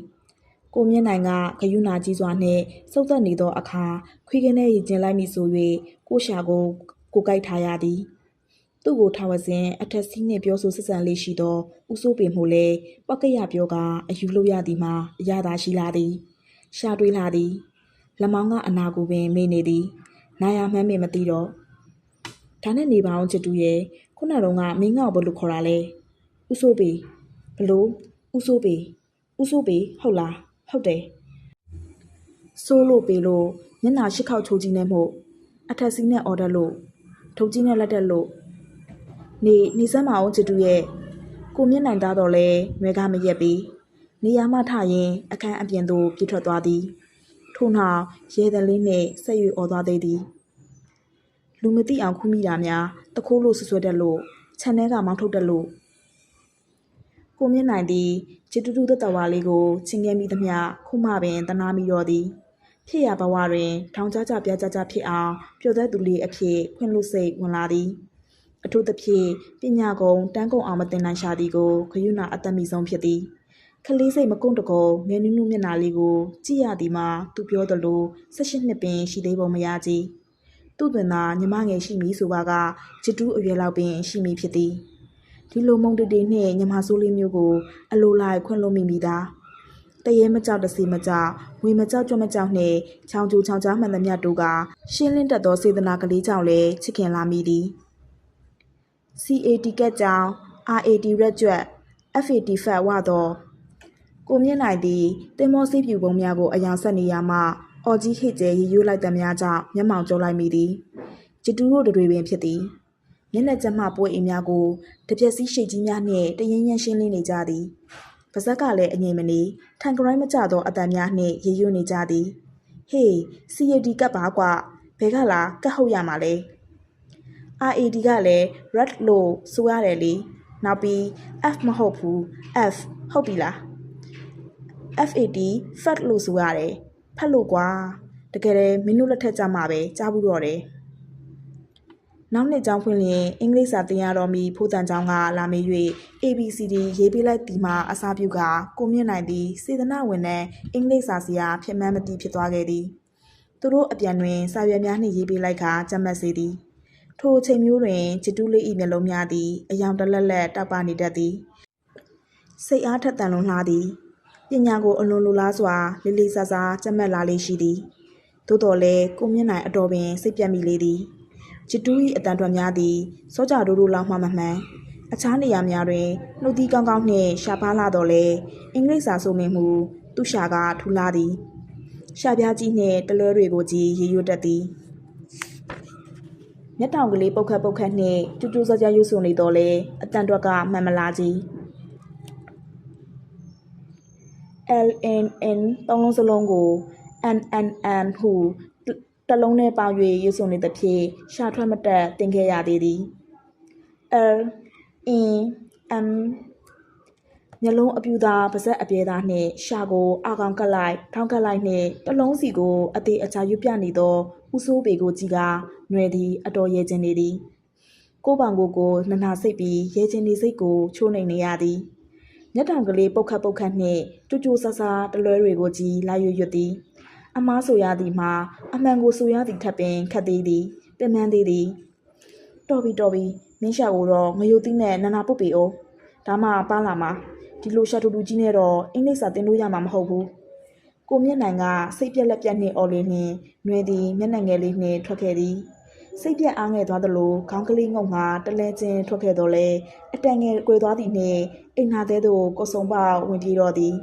ကိုမြင့်နိုင်ကဂယုနာကြီးစွာနှင့်စုပ်သက်နေသောအခါခွေးကနေရည်ကျင်လိုက်မိဆို၍ကိုရှာကိုကိုကြိုက်ထားရသည်သူ့ကိုထားဝစဉ်အထက်စီးနှင့်ပြောဆိုဆက်ဆံလေးရှိသောဦးစိုးပင်မှုလဲပောက်ကရပြောကအယူလို့ရသည်မှာအရသာရှိလာသည်ရှာတွေးလာသည်လက်မောင်းကအနာကိုပင်မေ့နေသည်နာရမှန်းပင်မသိတော့ဒါနဲ့နေပါအောင်ချစ်တူရဲ့ခုနကတော့မင်းငေါ့ဘလို့ခေါ်တာလဲဦးစိုးပေဘလို့ဦးစိုးပေဟုတ်လားဟုတ်တယ်စိုးလို့ပေလို့မျက်နှာရှစ်ခေါက်ချိုးကြီးနဲ့မို့အထက်စီးနဲ့အော်ဒတ်လို့ထုပ်ကြီးနဲ့လက်တက်လို့နေစမ်းမအောင်ချစ်တူရဲ့ကိုမြင့်နိုင်သားတော့လဲငွေကမရက်ပြီးနေရာမှထရင်အခန်းအပြင်သို့ပြေးထွက်သွားသည်ထို့နောက်ရဲတလေးနှင့်ဆက်၍အော်သွားသေးသည်လူမသိအောင်ခုမိတာများတခိုးလို့ဆွဆွဲတတ်လို့ခြံထဲကမောင်းထုတ်တတ်လို့ကိုမြင့်နိုင်သည်ချစ်တူတူတတဝါလေးကိုချင်းငယ်မိသမျှခုမှပင်တနာမိတော့သည် ဖြစ်ရဘဝတွင်ထောင်ကြကြပြကြကြဖြစ်အောင်ပျော်သက်သူလေးအဖြစ်ခွင့်လွတ်စိတ်ဝင်လာသည်အထူးသဖြင့်ပညာကုံတန်းကုန်အောင်မတင်နိုင်ရှာသည်ကိုခရုဏာအသက်မီဆုံးဖြစ်သည်ခလေးစိတ်မကုန်းတကုံငယ်နုနုမျက်နာလေးကိုကြည့်ရသည်မှာသူပြောသလို18နှစ်ပင်ရှိသေးပုံမရကြည်သူ့တွင်သာညီမငယ်ရှိမည်ဆိုပါကချစ်တူးအရွယ်လောက်ပင်ရှိမည်ဖြစ်သည်ဒီလိုမုံတေနှင့်ညီမဆိုးလေးမျိုးကိုအလိုလိုက်ခွင့်လွှတ်မိသာတရေမကြောက်တစီမကြောက်ဝေမကြောက်ကြွမကြောက်နှင့်ချောင်ကျူချောင်ကြားမှန်သမျှတို့ကရှင်းလင်းတတ်သောစေတနာကလေးကြောင့်လည်းချစ်ခင်လာမိသည် CAT ကက်ကြောင့် RAT ရက်ကျွတ် FAT ဖတ်ဝသောကိုမြင့်နိုင်သည်တင်မောစီးပြူပုံများကိုအယောင်ဆက်နေရမှအော်ကြီးဟစ်ကျဲရီယူလိုက်သမျှကြောင့်မျက်မှောင်ကျလိုက်မိသည်ချစ်တူတို့တွေပင်ဖြစ်သည်မျက်နှာကျမှပွဲအိမ်များကိုတပြက်စီးရှိတ်ကြီးများနှင့်တရင်းရင်းရှင်းလင်းနေကြသည်ပါဇက်ကလည်းအငြိမ်မနေထိုင်ကြိုင်းမကြသောအတန်များနှင့်ရေရွနေကြသည်ဟေး CAD ကပ်ပါကွာဘဲကလားကတ်ဟုတ်ရမှာလဲ RAD ကလည်း red လို့ဆိုရတယ်လေနောက်ပြီး F မဟုတ်ဘူး F ဟုတ်ပြီလား FAT fat လို့ဆိုရတယ်ဖတ်လို့ကွာတကယ်တည်းမင်းတို့လက်ထက်ကြမှာပဲကြားဘူးတော့တယ်နောက်နှစ်ကျောင်းဖွင့်လျင်အင်္ဂလိပ်စာသင်ရတော်မူဖိုးတန်ကျောင်းကလာမေ၍ ABCD ရေးပေးလိုက်သည်မှာအစားပြုကကိုမြင့်နိုင်သည်စေတနာဝန်နဲ့အင်္ဂလိပ်စာဆရာဖြစ်မှန်းမသိဖြစ်သွားခဲ့သည်သူတို့အပြန်တွင်စာရွက်များနှင့်ရေးပေးလိုက်ကကြက်မှတ်စေသည်ထိုအချိန်မျိုးတွင်ချစ်တူးလေး၏မျက်လုံးများသည်အယောင်တလက်လက်တောက်ပနေတတ်သည်စိတ်အားထက်သန်လွန်လှသည်ပညာကိုအလွန်လိုလားစွာလေးလေးစားစားကြက်မှတ်လာလေးရှိသည်သို့တော်လည်းကိုမြင့်နိုင်အတော်ပင်စိတ်ပြတ်မိလေသည်ချစ်တူး၏အတန်ထွက်များသည်စောကြဒိုးဒိုးလောက်မှမမှန်အခြားနေရာများတွင်နှုတ်သီးကောင်းကောင်းနှင့်ရှာပါလာတော့လေအင်္ဂလိပ်စာဆိုနေမှုသူရှာကထူလာသည်ရှာပြားကြီးနှင့်တလွဲတွေကိုကြည်ရေရွတ်တတ်သည်မျက်တောင်ကလေးပုတ်ခတ်နှင့်ကျူးကျူးစားစားရွဆိုနေတော့လေအတန်တွက်ကမှန်မလားကြီး LNN သုံးလုံးစလုံးကို NNN ဟုတစ်လုံးနဲ့ပေါင်း၍ရွဆိုနေသဖြင့်ရှာထွက်မတက်တင်ခဲ့ရသေးသည် L in M မျက်လုံးအပြူသားပါးစပ်အပြဲသားနှင့်ရှာကိုအာကောင်ကတ်လိုက်ထောင်းကတ်လိုက်နှင့်တစ်လုံးစီကိုအသေးအချာရွပြနေသောဦးစိုးပေကိုကြည့်ကຫນွယ်သည်အတော်ရဲခြင်းနေသည်ကိုပောင်ကိုနှနာစိတ်ပြီးရဲခြင်းနေစိတ်ကိုချိုးနှိမ်နေရသည်မျက်တောင်ကလေးပုတ်ခတ်နှင့်ကြိုးကြိုးဆဆတလွဲတွေကိုကြည်လာရွတ်သည်အမားဆိုရသည်မှာအမှန်ကိုဆိုရသည်ထပ်ပင်ခတ်သေးသည်ပင်ပန်းသေးသည်တော်ပြီမင်းရှာကိုတော့ငရုတ်သီးနဲ့နာနာပုတ်ပေအောင်ဒါမှပါလာမှာဒီလိုရှာတူတူကြီးနဲ့တော့အင်္ဂလိပ်စာသင်လို့ရမှာမဟုတ်ဘူးကိုမြင့်နိုင်ကစိတ်ပြက်လက်ပြက်နှင့်အော်လေးနှင့်နှွေသည်မျက်နှာငယ်လေးနှင့်ထွက်ခဲ့သည်စိတ်ပြက်အားငယ်သွားသလိုခေါင်းကလေးငုံငါတလဲချင်းထွက်ခဲ့တော့လေအတန်ငယ်ကွယ်သွားသည်နှင့်အိမ်နာသေးသို့ကိုစုံပေါက်ဝင်ပြေးတော့သည်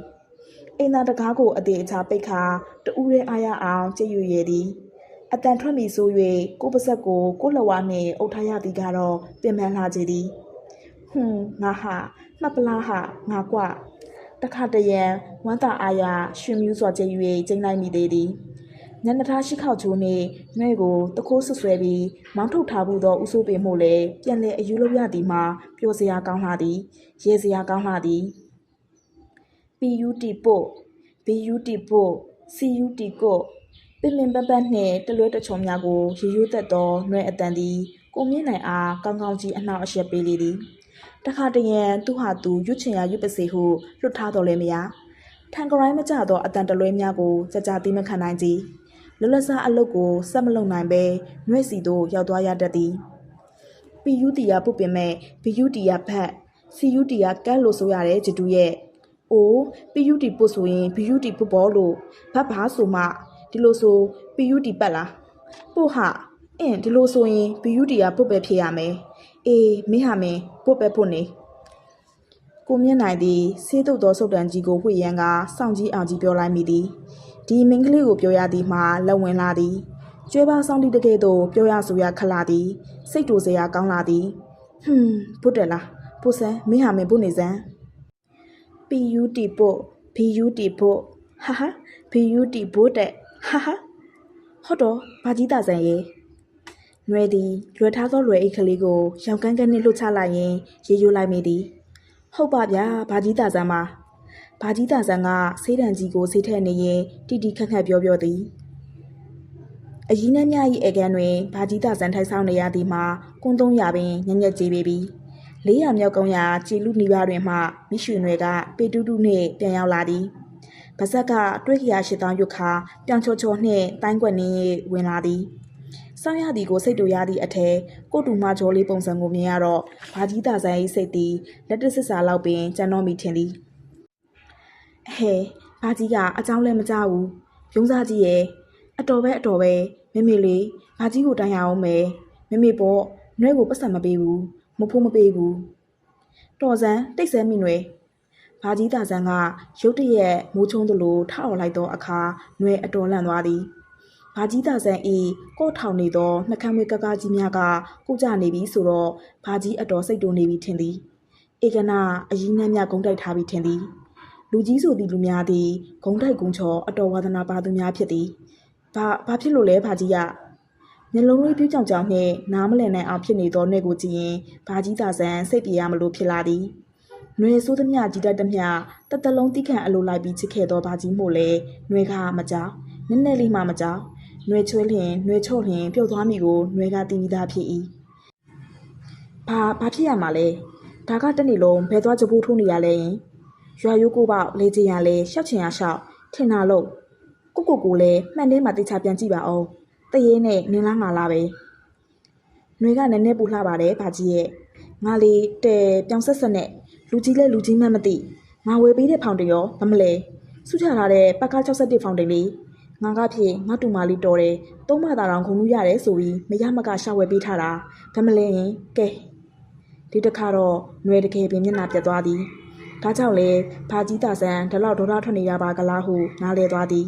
အိမ်နာတကားကိုအသေးအချာပိတ်ခါတူးရဲအားရအောင်ကြည့်ရရသည်အတန်ထွက်မိဆို၍ကိုပါဇက်ကိုကိုလဝါနှင့်အုပ်ထားရသည်ကတော့ပင်ပန်းလာကြသည်ငါဟာမှတ်ပလားဟာငါကွတခါတရံဝမ်းသာအားရရွှင်မြူးစွာကြည့်၍ကျိန်းလိုက်မိသေးသည်ညနေသားရှိခေါချိုးနှင့်နှဲ့ကိုတခိုးဆွဆွဲပြီးမောင်းထုတ်ထားမှုသောဦးစိုးပင်မို့လည်းပြန်လည်အယူလို့ရသည်မှာပျော်စရာကောင်းလာသည်ရဲစရာကောင်းလာသည် PUT ပို့ BUT ပို့ CUT ကိုပင်ပန်းနှင့်တလွဲတချုံများကိုရေရွတ်သက်သောနှွဲအတန်သည်ကိုမြင့်နိုင်အားကောင်းကောင်းကြီးအနှောက်အယှက်ပေးလေသည်တခါတရံသူဟာသူရွတ်ချင်ရရွတ်ပစေဟုလွတ်ထားတော်လဲမရထန်ကရိုင်းမကြသောအတန်တလွဲများကိုကြသိမခံနိုင်ကြလွတ်လပ်စားအလုပ်ကိုစက်မလုံနိုင်ပဲနှွဲ့စီသို့ရောက်သွားရတတ်သည် PUT ရပုတ်ပင်မဲ့ BUT ရဖက် CUT ရကတ်လို့ဆိုရတယ်ဂျတူရဲ့အိုး PUT ပုတ်ဆိုရင် BUT ပုတ်ပေါ်လို့ဘတ်ဘာဆိုမှဒီလိုဆို PUT ပတ်လားပို့ဟာဒီလိုဆိုရင် BUT ရပုတ်ပဲဖြစ်ရမယ်အေးမင်းဟာမင်းပုတ်ပဲဖို့နေကိုမြင့်နိုင်သည်ဆေးတုပ်သောစုတ်တန်ကြီးကိုဝှေ့ရန်ကစောင့်ကြီးအောင်ကြီးပြောလိုက်မိသည်ဒီမင်းကလေးကိုပြောရသည်မှာလက်ဝင်လာသည်ကျွဲပါဆောင်တီတကယ်တော့ပြောရဆိုရခလာသည်စိတ်တူစရာကောင်းလာသည်ပုတ်တယ်လားပုတ်စမ်းမင်းဟာမင်းပုတ်နေစမ်း PUT ပို့ BUT ပို့ဟာ BUT ပို့တဲ့ဟာဟုတ်တော့ဘာကြီးတာဆန်ရဲ့နှွဲသည်လွယ်ထားသောလွယ်အိတ်ကလေးကိုရောင်ကန်းနှင့်လှုပ်ချလိုက်ရင်ရေယိုလိုက်မိသည်ဟုတ်ပါဗျာဘာကြီးတာဆန်မှာဘာကြီးတာဆန်ကဆေးတံကြီးကိုဆေးထည့်နေရင်တီတီခက်ခက်ပြောသည် အကြီးနှမ်းများ၏အေကန်တွင်ဘာကြီးသာဆန်ထိုင်ဆောင်နေရသည်မှာကွန်း300ပင်ညံ့ညက်ကြေးပေပြီ400မြောက်ကုန်းရာကြည်လူနီးပါးတွင်မှမိရှုနွယ်ကပေတူးတူးနှင့်ပြန်ရောက်လာသည်ပါဇက်ကတွေးခရာ8000ရွတ်ခါပြောင်ချောချောနှင့်တိုင်းကွက်နှင့်ဝင်လာသည်စောင်းရသည်ကိုစိတ်တူရသည့်အထက်ကိုတူမချောလေးပုံစံကိုမြင်ရတော့ဘာကြီးသာဆန်၏စိတ်သည်လက်တစစ်စာလောက်ပင်ကြံတော့မိထင်သည်ဟဲဘာကြီးကအကြောင်းလည်းမကြောက်ဘူးရုံးစားကြီးရဲ့အတော်ပဲမေမေလေးဘာကြီးကိုတိုင်ရအောင်မယ်မေမေပေါ့နှွဲကိုပတ်စံမပေးဘူးမဖို့မပေးဘူးတော်စံတိတ်ဆဲမိနွယ်ဘာကြီးသာဆန်ကရုတ်တရက်မိုးချုံးသလိုထအော်လိုက်သောအခါနှွဲအတော်လန့်သွားသည်ဘာကြီးသာဆန်ဤကို့ထောင်နေသောနှကမ်းမွေးကကားကြီးများကကုကြနေပြီဆိုတော့ဘာကြီးအတော်စိတ်တိုးနေပြီထင်သည်ဧကနာအကြီးနှမ်းများဂုံတိုက်ထားပြီထင်သည်လူကြီးဆိုသည့်လူများသည်ဂုံတိုက်ဂုံချောအတော်ဝါသနာပါသူများဖြစ်သည်ဘာဖြစ်လို့လဲဘာကြီးကမျက်လုံးလေးပြူးကြောင်ကြောင်နှင့်နားမလည်နိုင်အောင်ဖြစ်နေသောနှဲ့ကိုကြည့်ရင်ဘာကြီးသာဆန်စိတ်ပြေရမလို့ဖြစ်လာသည်နှွေဆိုးသမျှကြီးတတ်သမျှတသက်လုံးတိခန့်အလိုလိုက်ပြီးချစ်ခဲ့သောဘာကြီးမို့လဲနှွေကမကြောက်နည်းနည်းလေးမှမကြောက်နှွေချွဲလျင်နှွေချော့လျင်ပြုတ်သွားမိကိုနှွေကတီးပြီးသားဖြစ်၏ဘာဖြစ်ရမှာလဲဒါကတနေ့လုံးဘယ်သွားကြိုးထိုးနေရလဲယင်ရွာရိုးကိုပေါက်လေချင်ရလဲရှောက်ချင်ရရှောက်ထင်တာလို့ကိုလည်းမှန်တယ်မှတိချပြန်ကြည့်ပါအောင်တရေနဲ့နင်းလားငါလားပဲနှွေကနည်းနည်းပူလှပါတယ်ဘာကြီးရဲ့ငါလေးတဲပြောင်ဆက်နဲ့လူကြီးလဲလူကြီးမှမသိငါဝယ်ပေးတဲ့ဖောင်တင်ရောမမလဲစုချထားတဲ့ပကား61ဖောင်တင်လေးငါကဖြစ်ငါတူမလေးတော်တယ်သုံးမသာတော်ခုံလို့ရတယ်ဆိုပြီးမရမကရှာဝယ်ပေးထားတာဗမလဲရင်ကဲဒီတစ်ခါတော့ຫນွေတကယ်ပင်မျက်နှာပြတ်သွားသည်ဒါကြောင့်လေဘာကြီးသာဆန်ဒီလောက်ဒေါသထွက်နေရပါကလားဟုနားလဲသွားသည်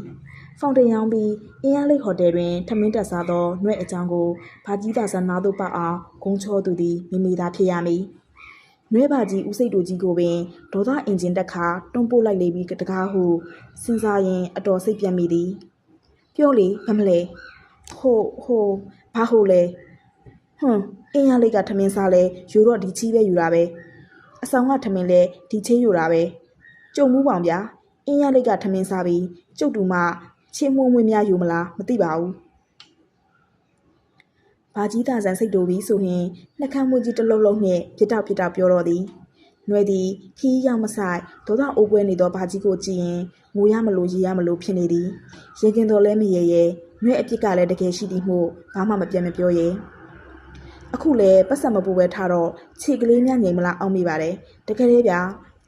ဖောင်တင်ရောင်းပြီးအင်းအားလေးဟိုတယ်တွင်ထမင်းတက်စားသောနှွဲ့အကြောင်းကိုဘာကြီးသာဆန်နားသို့ပတ်အောင်ဂုံချောသူသည်မိသားဖြစ်ရမည်နှွဲ့ဘာကြီးဦးစိတ်တို့ကြီးကိုပင်ဒေါသအင်ဂျင်တက်ခါတွန်းပို့လိုက်လေပြီးတကားဟုစဉ်းစားရင်အတော်စိတ်ပြတ်မိသည်ပြောလေမမလဲဟိုဘာဟိုလဲအင်းအားလေးကထမင်းစားလဲယူတော့ဒီချီးပဲယူတာပဲအဆောင်ကထမင်းလဲဒီချေးယူတာပဲကြုံမှုပေါင်ဗျာအင်းရလိတ်ကထမင်းစားပြီးကျုပ်တူမချင်းမွှေးမွေးများယူမလားမသိပါဘူးဘာကြီးသာဆန်စိတ်တူပြီးဆိုရင်နှကမ်းမွေးကြီးတစ်လုံးလုံးနဲ့ပြတောက်ပြောတော့သည်ຫນွေသည်ခီးရောက်မဆိုင်ဒေါသအိုးပွဲနေသောဘာကြီးကိုကြည့်ရင်ငိုရမလို့ရေရမလို့ဖြစ်နေသည်ရင်ကင်တော်လဲမရေရဲနှွဲ့အပြစ်ကလည်းတကယ်ရှိသည်မို့ဘာမှမပြတ်မပြောရဲအခုလဲပတ်စံမပူပဲထားတော့ခြေကလေးများငြိမ်မလားအောက်မိပါတယ်တကယ်လေဗျာ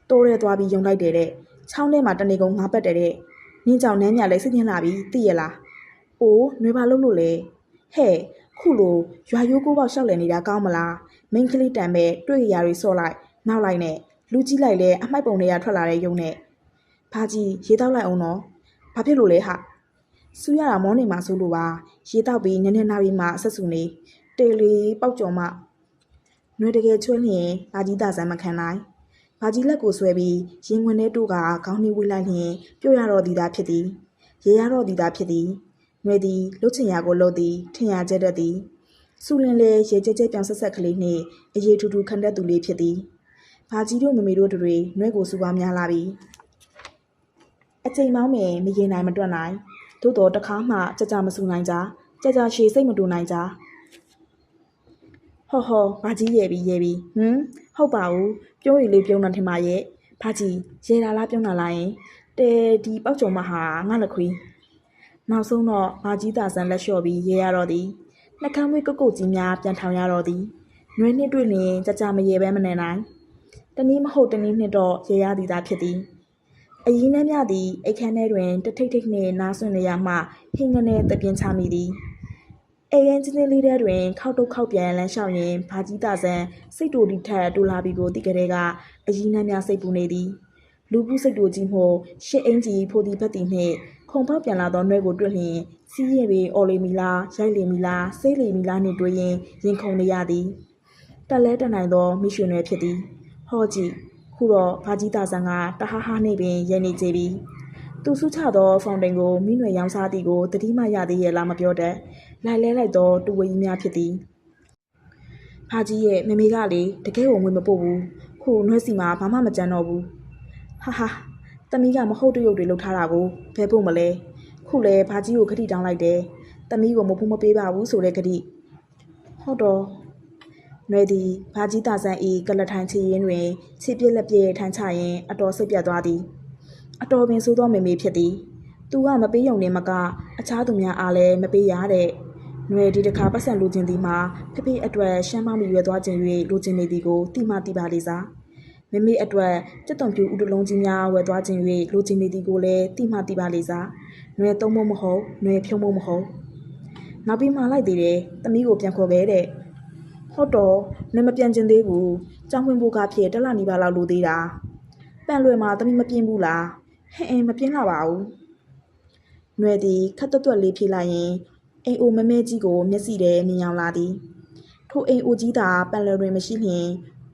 တိုးရဲသွားပြီးယုံလိုက်တယ်တဲ့ချောင်းထဲမှာတနေကုန်ငါပတ်တယ်တဲ့နင်းကြောင်နန်းမြလည်းစိတ်ညစ်လာပြီသိရလားအိုးနှွေပါလို့လဲဟဲ့ခုလိုရွာရိုးကိုပေါက်ရှောက်လည်နေတာကောင်းမလားမိန်းကလေးတန်မဲ့တွေ့ရရီဆော့လိုက်နောက်လိုက်နဲ့လူကြီးလိုက်လဲအမိုက်ပုံတွေကထွက်လာတဲ့ယုံနဲ့ဘာကြီးရေတောက်လိုက်အောင်နော်ဘာဖြစ်လို့လဲဟာစူးရတာမောနေမှာဆိုလို့ပါရေတောက်ပြီးနည်းနည်းနာပြီးမှဆက်စုနေတေလီပေါက်ကြော်မှနှွေတကယ်ချွဲလျင်ဘာကြီးသာဆန်မခံနိုင်ဘာကြီးလက်ကိုဆွဲပြီးရင်ဝင်ထဲတို့ကခေါင်းနှီးဝှေ့လိုက်လျင်ပြုတ်ရတော့သည်သာဖြစ်သည်ရေရတော့သည်သာဖြစ်သည်နှွေသည်လှုပ်ချင်ရာကိုလှုပ်သည်ထင်ရကျက်တတ်သည်စူလင်းလေရေကြဲကြဲပြောင်ဆက်ကလေးနှင့်အရေးထူထူခံတတ်သူလေးဖြစ်သည်ဘာကြီးတို့မမေတို့တွေနှွဲကိုစူပေါင်းများလာပြီအချိန်မောင်းမယ်မရင်နိုင်မတွက်နိုင်သို့တော်တခါမှကြမစူနိုင်ကြကြရှည်စိတ်မတူနိုင်ကြဟောဘာကြီးရဲပြီဟုတ်ပါဘူးပြုံးရည်လေးပြုံးတော့ထင်ပါရဲ့ဘာကြီးရဲလာလားပြုံးလာလားယင်တဲဒီပေါက်ကြုံမဟာငါလက်ခွေးနောက်ဆုံးတော့ဘာကြီးသာဆန်လက်လျှော့ပြီးရဲရတော့သည်နှကမ်းမွေးကုတ်ကြီးများပြန်ထောင်ရတော့သည်နှွေးနှစ်တွေ့လျင်ကြမရဲပဲမနေနိုင်တနည်းမဟုတ်တနည်းနှစ်တော့ရဲရသည်သာဖြစ်သည်အရင်နှမ်းမြသည်အိတ်ခမ်းထဲတွင်တထိတ်ထိတ်နှင့်နားဆွနေရမှဟင်းငနဲ့တပြင်းချမိသည်အေရင်ချင်းလေးတဲတွင်ခောက်တုတ်ခောက်ပြန်လမ်းလျှောက်ရင်ဘာကြီးသာဆန်စိတ်တူဒီထက်တူလာပြီးကိုတိကလေးကအရင်နှမ်းများစိတ်ပူနေသည်လူပုစိတ်တူကြီးမှုရှစ်အင်ကြီးဖိုဒီဘက်တီနှင့်ခုံပေါက်ပြန်လာသောနှဲကိုတွေ့လျင်စီးရင်ပင်အော်လီမီလာရိုက်လီမီလာဆေးလီမီလာနှင့်တွေ့ရင်ရင်ခုန်နေရသည်တက်လဲတက်နိုင်သောမိရွှေနယ်ဖြစ်သည်ဟောကြည့်ခုတော့ဘာကြီးသာဆန်ကတဟားဟားနှင့်ပင်ရဲနေကြပြီသူစုချသောဖောင်တိန်ကိုမိနွယ်ရောင်းစားသည်ကိုတတိမရသေးရဲ့လားမပြောတတ်လိုက်လဲလိုက်သောတူဝကြီးများဖြစ်သည်ဘာကြီးရဲ့မမေကလေတကယ်ကိုငွေမပို့ဘူးခုနှွဲစီမှာဘာမှမကြမ်းတော့ဘူးဟာသမီးကမဟုတ်တရုပ်တွေလှုပ်ထားတာကိုဘယ်ပို့မလဲခုလဲဘာကြီးကိုခတိတောင်းလိုက်တယ် သမီးကိုမဖူးမပေးပါဘူးဆိုတဲ့ကတိဟုတ်တော့နွယ်သည်ဘာကြီးတာဆန်းဤကလထိုင်ချီရင်းတွင်ခြေပြက်လက်ပြည့်ထိုင်ချရင်အတော်စိတ်ပြတ်သွားသည်အတော်ပင်ဆိုးသောမေမေဖြစ်သည်သူကမပေးယုံနေမကအခြားသူများအားလည်းမပေးရတဲ့နွယ်ဒီတစ်ခါပတ်စံလိုချင်သည်မှာဖေဖေအတွက်ရှမ်းမောင်းမီရွယ်သွားခြင်း၍လိုချင်နေသည်ကိုတိမတိပါလေစားမေမေအတွက်ကြက်သွန်ပြူဥတလုံးကြီးများဝယ်သွားခြင်း၍လိုချင်နေသည်ကိုလည်းတိမတိပါလေစားနွယ်သုံးမမဟုတ်နွယ်ဖြုံးမမဟုတ်နောက်ပြီးမှလိုက်သေးတယ်သမီးကိုပြန်ခေါ်ခဲ့တဲ့ဟုတ်တော့နွယ်မပြန်ချင်သေးဘူးကြောင်းဝင်ဖို့ကဖြစ်တက်လာနေပါလောက်လိုသေးတာပန်လွယ်မှာသမီးမပြင်းဘူးလားဟဲ့မပြင်းလာပါဘူးနွယ်သည်ခက်တွတ်လေးဖြေလိုက်ရင်အိမ်အိုမမဲကြီးကိုမျက်စိထဲမြင်ရောက်လာသည်ထိုအိမ်အိုကြီးသာပန်လွယ်တွင်မရှိလျင်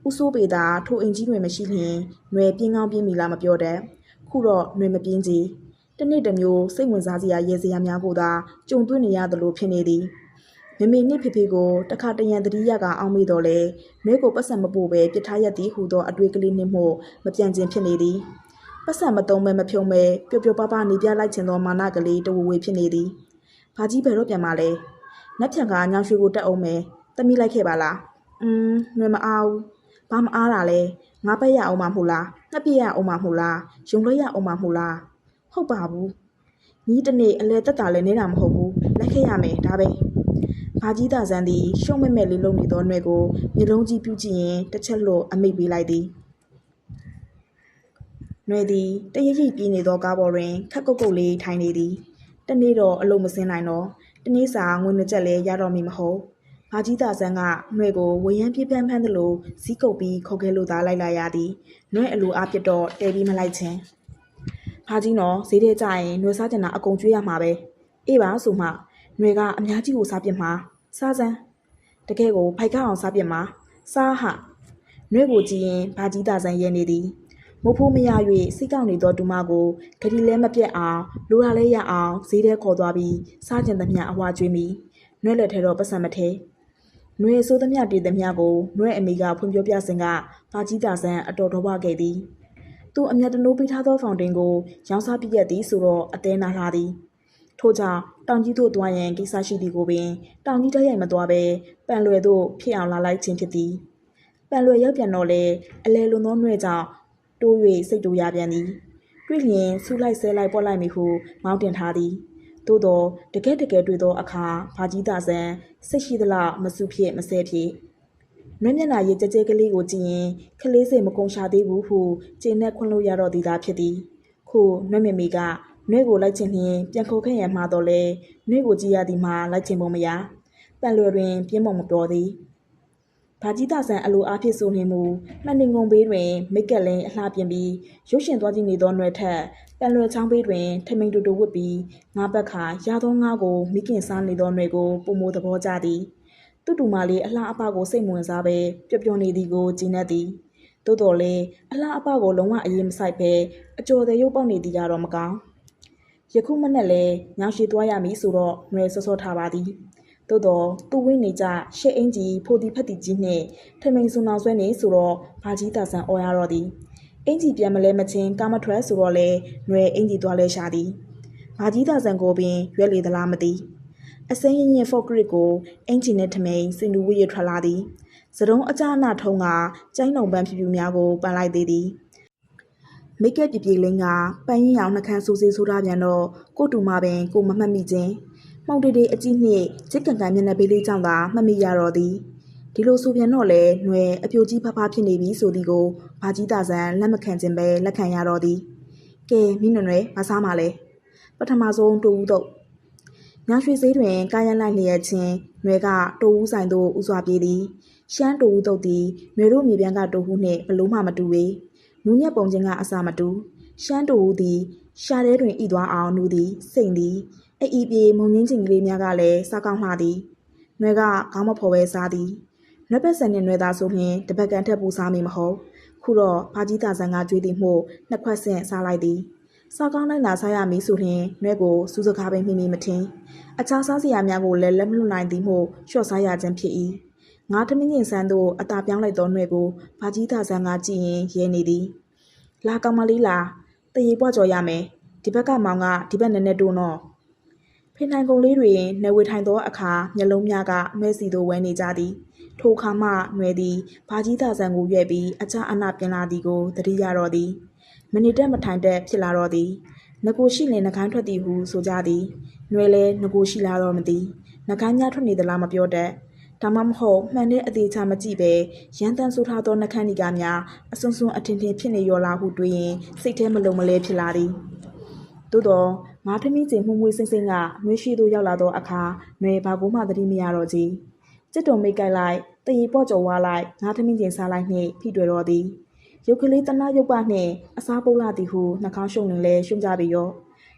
ဦးစိုးပေသာထိုအိမ်ကြီးတွင်မရှိလျင်နွယ်ပြင်းကောင်းပြင်းမိလားမပြောတတ်ခုတော့နွယ်မပြင်းကြီးတနေ့တစ်မျိုးစိတ်ဝင်စားစရာရဲစရာများကိုသာကြုံတွေ့နေရသလိုဖြစ်နေသည်မေမေနှင့်ဖေဖေကိုတခါတရံတတိယကအောင်းမိတော့လေနွဲကိုပတ်စံမပို့ပဲပြစ်ထားရသည်ဟူသောအတွေ့ကလေးနှင့်မို့မပြန်ခြင်းဖြစ်နေသည်ပတ်စံမသုံးမဲမဖြုံးမဲပျော်ပျော်ပါးပါးနေပြလိုက်ခြင်းသောမာနကလေးတဝဝေဖြစ်နေသည်ဘာကြီးဘယ်တော့ပြန်มาလဲနက်ဖြန်ကညောင်ရွှေကိုတက်အောင်မယ်သမီးလိုက်ခဲ့ပါလားနွယ်မအားဘူးဘာမအားတာလဲငါပက်ရအောင်မမို့လားငှက်ပြရအောင်မမို့လားယုံလွှဲရအောင်မမို့လားဟုတ်ပါဘူးညီတနေ့အလဲတက်တာလည်းနေတာမဟုတ်ဘူးလိုက်ခဲ့ရမယ်ဒါပဲဘာကြီးတာဆန်းသည်ရှုံးမဲ့မဲ့လေးလုံးနေသောနွယ်ကိုမျိုးလုံးကြီးပြုကြည့်ရင်တစ်ချက်လို့အမိတ်ပေးလိုက်သည်နွယ်သည်တရရိပ်ပြေးနေသောကားပေါ်တွင်ခက်ကုတ်ကုတ်လေးထိုင်နေသည်တနေ့တော့အလုံးမစင်းနိုင်တော့တနေ့စာငွေနှစ်ချက်လဲရတော့မီမဟုတ်ဘာကြီးတာဆန်းကနွယ်ကိုဝရမ်းပြေးဖမ်းသလိုဇီးကုတ်ပြီးခေါ်ခဲလို့သာလိုက်လာရသည်နွယ်အလိုအားပြတ်တော့တဲပြီးမလိုက်ချင်းဘာကြီးနော်ဈေးထဲကျရင်နွယ်စားကျင်တာအကုန်ကျွေးရမှာပဲအေးပါဆိုမှနွယ်ကအများကြီးကိုစားပြစ်မှာစားစမ်းတကယ်ကိုဖိုက်ခအောင်စားပြစ်မှာစားဟနွယ်ကိုကြည့်ရင်ဘာကြီးတာဆန်းရဲနေသည်မဖိုးမရ၍စိတ်ကောက်နေသောတူမကိုဂတိလဲမပြတ်အောင်လိုရာလဲရအောင်ဈေးထဲခေါ်သွားပြီးစားကျင်သမျှအဝါကျွေးမိနွယ်လက်ထဲတော့ပတ်စံမထဲနွယ်ဆိုးသမျှတည်သမျှကိုနွယ်အမေကဖွင့်ပြောပြစဉ်ကဘာကြီးတာဆန်းအတော်တော်ဝခဲ့သည်သူအမျက်တနိုးပေးထားသောဖောင်တင်ကိုရောင်းစားပြည့်သည်ဆိုတော့အသေးနာလာသည်ထို့ကြောင့်တောင်ကြီးသို့သွားရန်ကိစ္စရှိသည်ကိုပင်တောင်ကြီးတက်ရိုက်မသွားဘဲပန်လွယ်သို့ဖြစ်အောင်လာလိုက်ခြင်းဖြစ်သည်ပန်လွယ်ရောက်ပြန်တော့လေအလဲလွန်သောနှဲ့ကြောင့်တိုး၍စိတ်တူရပြန်သည်တွေ့လျင်ဆူလိုက်ဆဲလိုက်ပွက်လိုက်မိဟုမောင်းတင်ထားသည်သို့တော့တကယ်တွေ့သောအခါဘာကြီးတာဆန်းစိတ်ရှိသလောက်မစုဖြစ်မဆဲဖြစ်နွေးမျက်နှာရည်ကြဲကြဲကလေးကိုကြည့်ရင်ခလေးစိတ်မကုံရှာသေးဘူးဟုကျင်းနဲ့ခွန်းလို့ရတော့သည်သာဖြစ်သည်ခုနွေးမေမေကနွေကိုလိုက်ချင်လျင်ပြန်ခေါ်ခဲ့ရမှာတော့လေနွေကိုကြည့်ရသည်မှာလိုက်ချင်ပုံမရပန်လွယ်တွင်ပြင်းပုံမတော်သည်ဘာကြီးတာဆန်းအလိုအားဖြင့်ဆိုနေမူမှန်တင်ကုန်ဘေးတွင်မိတ်ကက်လင်းအလှပြင်ပြီးရုပ်ရှင်သွားကြည့်နေသောနွယ်ထက်ပန်လွယ်ချောင်းဘေးတွင်ထမိန်တူတူဝတ်ပြီးငါးဘက်ခါရသောငါးကိုမိခင်စားနေသောနွယ်ကိုပုံမသဘောကျသည်သူ့တူမလေးအလှအပကိုစိတ်ဝင်စားပဲပျော်ပျော်နေသည်ကိုကြည်နပ်သည်သို့တော်လည်းအလှအပကိုလုံးဝအရေးမဆိုင်ပဲအကျော်တဲ့ရုပ်ပေါက်နေသည်ကတော့မကောင်းယခုမနဲ့လဲညောင်ရှိသွားရမည်ဆိုတော့နွယ်စောစောထားပါသည်သို့တော့သူဝင်းနေကြရှစ်အင်ကြီးဖိုတီဖက်တီကြီးနှင့်ထမိန်စုံအောင်ဆွဲနေဆိုတော့ဘာကြီးတာဆန်အော်ရတော့သည်အင်ကြီးပြန်မလဲမချင်းကာမထွက်ဆိုတော့လဲနွယ်အင်ကြီးသွားလဲရှာသည်ဘာကြီးတာဆန်ကိုပင်ရွက်လေသလားမသိအစိမ်းရင်ရင်ဖော့ဂရစ်ကိုအင်ကြီးနဲ့ထမိန်စင်တူဝရထွက်လာသည်စတုံးအကြအနထုံးကကျိုင်းလုံပန်းဖြူဖြူများကိုပန်လိုက်သေးသည်မိတ်ကက်ပြပြလင်းကပန်းရင်ရောင်နှခမ်းဆူစေးဆိုးထားပြန်တော့ကိုတူမပင်ကိုမမှတ်မိခြင်းမှောင်တေတေအကြည့်နှင့်ချစ်ကန်ကန်မျက်နှာပေးလေးကြောင့်သာမှတ်မိရတော့သည်ဒီလိုဆိုပြန်တော့လေနွယ်အပြိုကြီးဖဖဖြစ်နေပြီဆိုသည်ကိုဘာကြီးတာဆန်းလက်မခံခြင်းပဲလက်ခံရတော့သည်ကဲမိနွယ်မစားမလဲပထမဆုံးတူဦးတော့ညရွှေစည်းတွင်ကာယလိုက်လျက်ချင်းနွယ်ကတူဦးဆိုင်သို့ဥစွာပြေးသည်ရှမ်းတူဦးတော့သည်နွယ်တို့မြေပြန်ကတူဦးနှင့်ဘလို့မှမတူပေနူးညက်ပုံချင်းကအစာမတူရှမ်းတူဦးသည်ရှားထဲတွင်ဤသွားအောင်နူးသည်စိတ်သည်အီပြေမုံငင်းချင်ကလေးများကလည်းစားကောင်းလှသည်နွယ်ကခေါင်းမဖော်ပဲစားသည်နွက်ပတ်ဆန်နဲ့နွယ်သားဆိုရင်တပတ်ကန်ထက်ပူစားမိမဟုတ်ခုတော့ဘာကြီးတာဆန်ကကြွေးသည်မှုနှစ်ခွက်ဆင့်စားလိုက်သည်စားကောင်းလိုက်လာစားရမည်ဆိုရင်နွယ်ကိုစူးစကားပင်မိမထင်အခြားစားစရာများကိုလည်းလက်မလွတ်နိုင်သည်မှုလျှော့စားရခြင်းဖြစ်၏ငါသမင်းရင်ဆန်းသို့အသာပြောင်းလိုက်သောနွယ်ကိုဘာကြီးတာဆန်ကကြည့်ရင်ရဲနေသည်လာကောင်မလေးလာတရေပွားကြော်ရမယ်ဒီဘက်ကမောင်ကဒီဘက်နည်းနည်းတိုးတော့ ဖိနိုင်ကုန်လေးတွင်နေဝေထိုင်သောအခါမျက်လုံးများကမဲစီသို့ဝဲနေကြသည်ထိုအခါမှຫນွယ်သည်ဘာကြီးသာဆန်ကိုရွက်ပြီးအချအနပြင်လာသည်ကိုသတိရတော့သည်မနေတက်မထိုင်တက်ဖြစ်လာတော့သည်ငကိုရှိလင်နှကန်းထွက်သည်ဟုဆိုကြသည်ຫນွယ်လည်းငကိုရှိလာတော့မသည်နှကန်းများထွက်နေသလားမပြောတတ်ဒါမှမဟုတ်မှန်တဲ့အသေးချာမကြည့်ပဲရန်တန်ဆိုထားသောနှကန်းဒီကများအစွန်းစွန်းအထင်ထင်ဖြစ်နေရောလားဟုတွေးရင်စိတ်ထဲမလုံမလဲဖြစ်လာသည်သို့တော့ငါထမင်းကျင်မှုမွေးစိမ့်စိမ့်ကနှွေးရှိသို့ရောက်လာသောအခါနှွေဘာကိုမှသတိမရတော့ကြကြစ်တုံမိတ်ကိုက်လိုက်တရီပေါ့ကြော်ဝါလိုက်ငါထမင်းကျင်စားလိုက်နှင့်ဖိတွေ့တော့သည်ရုပ်ကလေးတနာရုပ်ပနှင့်အစားပုတ်လာသည်ဟုနှာခေါင်းရှုံနေလဲရှုံကြပြီရော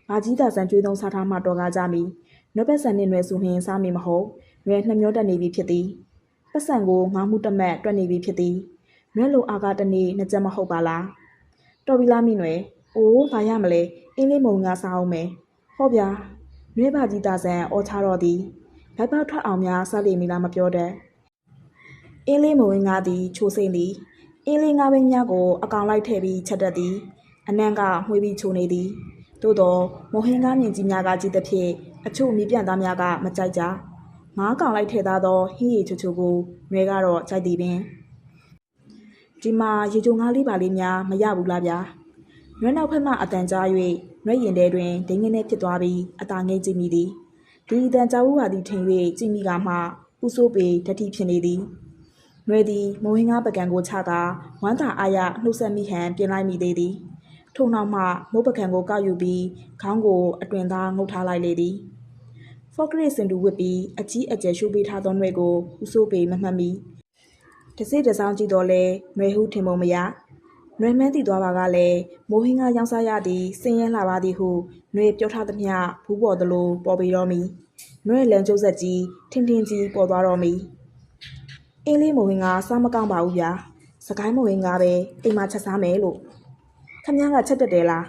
ဘာကြီးသာဆန်ကျွေးသုံးစားထားမှတော်ကားကြမည်နှွေပတ်ဆန်နှင့်နှွေစုနှင်းစားမည်မဟုတ်နှွေနှမျောတက်နေပြီဖြစ်သည်ပတ်ဆန်ကိုငါမှုတမက်တွက်နေပြီဖြစ်သည်နှွေလိုအားကတနေ့နှစ်ချက်မဟုတ်ပါလားတော်ပြီလားမိနှွေအိုးဘာရမလဲအင်းလေးမုံငါစားအောင်မယ်ဟောဗျာနှွေဘာကြီးသာဆန်အော်ချတော့သည်ဘိုက်ပေါက်ထွက်အောင်များစားလိမ့်မည်လားမပြောတတ်အင်းလေးမဝင်ငါသည်ချိုးစိမ့်သည်အင်းလေးငါးဘိန်းများကိုအကောင်လိုက်ထည့်ပြီးချက်တတ်သည်အနံ့ကမှွေးပြီးချိုးနေသည်သို့တော့မိုဟင်ကားမြင့်ကြီးများကကြည့်သဖြင့်အချို့မြေပြန့်သားများကမကြိုက်ကြငါးကောင်လိုက်ထည့်သားသောဟင်းရည်ချိုချိုကိုနှွေကတော့ကြိုက်သည်ပင်ဒီမှာရေချိုငါးလေးပါလေးများမရဘူးလားဗျာနှွေနောက်ဖက်မှအတန်ကြား၍နှွေရင်ထဲတွင်ဒိငင်းနဲ့ဖြစ်သွားပြီးအသာငိမ့်ကြည့်မိသည်ဒီအတန်ကြားဦးပါသည်ထင်၍ကြည့်မိကမှဥဆိုးပေဓာတိဖြစ်နေသည်နှွေသည်မိုးဟင်းကားပကံကိုချကာဝမ်းသာအားရနှုတ်ဆက်မိဟန်ပြင်လိုက်မိသေးသည်ထို့နောက်မှမိုးပကံကိုကောက်ယူပြီးခေါင်းကိုအတွင်သားငုတ်ထားလိုက်လေသည်ဖော့ကရစ်စင်တူဝစ်ပြီးအကြီးအကျယ်ရှုပ်ပေးထားသောနှွေကိုဥဆိုးပေမမှတ်မိတစိတစောင်းကြည့်တော့လဲနှွေဟုထင်ပုံမရနှွေမန်းတည်သွားပါကလည်းမိုးဟင်းကားရောင်းစားရသည်စင်ရဲလှပါသည်ဟုနှွေပြောထားသမျှဘူးပေါ်သလိုပေါ်ပေတော့မီနှွေလန်ကျုပ်ဆက်ကြီးထင်းထင်းကြီးပေါ်သွားတော့မီအင်းလေးမိုးဟင်းကားစားမကောင်းပါဘူးဗျာစကိုင်းမိုးဟင်းကားပဲအိမ်မှာချက်စားမယ်လို့ခမ ्या ကချက်တက်တယ်လား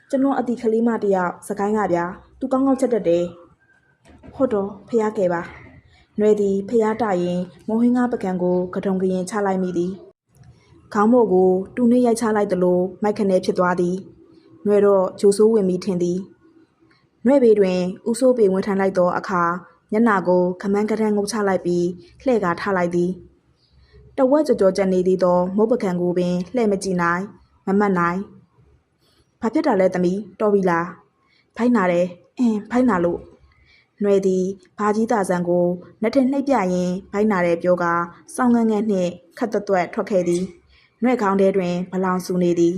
ကျွန်တော်အတီကလေးမတယောက်စကိုင်းကဗျာသူကောင်းကောင်းချက်တက်တယ်ဟုတ်တော့ဖျားကဲပါနှွေသည်ဖျားတရင်မိုးဟင်းကားပကံကိုကထုံကရင်ချလိုက်မိသည်ခေါင်းမို့ကိုတူနှိရိုက်ချလိုက်သလိုမိုက်ခနဲဖြစ်သွားသည်နှွေတော့ဂျိုဆိုးဝင်ပြီးထင်သည်နှွေဘေးတွင်ဥဆိုးပေဝင်ထိုင်လိုက်သောအခါမျက်နှာကိုခမန်းကတန်းငုတ်ချလိုက်ပြီးလှဲ့ကာထားလိုက်သည်တဝက်ကြော်ကြော်ကျန်နေသေးသောမုတ်ပကံကိုပင်လှဲ့မကြည့်နိုင်မမတ်နိုင်ဘာဖြစ်တာလဲသမီးတော်ပြီလားဖိုက်နာတယ်ဖိုက်နာလို့နှွေသည်ဘာကြီးသာဆန်ကိုလက်ထက်နှိပ်ပြရင်ဖိုက်နာတယ်ပြောကာစောင်းငန်းငန်းနှင့်ခတ်သွက်ထွက်ခဲ့သည်နှွေခေါင်းထဲတွင်ဘလောင်ဆူနေသည်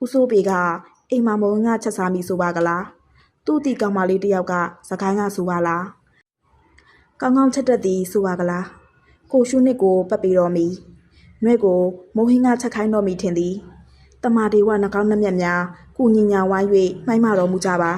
ဥဆိုးပေကအိမ်မမုံငါချက်စားမိဆိုပါကလားသူ့တီကောင်မလေးတယောက်ကစကိုင်းကဆိုပါလားကောင်းကောင်းချက်တတ်သည်ဆိုပါကလားကိုရှုနှစ်ကိုပတ်ပြီးတော့မီနှွေကိုမိုးဟင်းကချက်ခိုင်းတော့မီထင်သည်တမာဒေဝနှကောင်းနှမျက်များကုညင်ညာဝိုင်း၍မှိုင်းမတော်မူကြပါ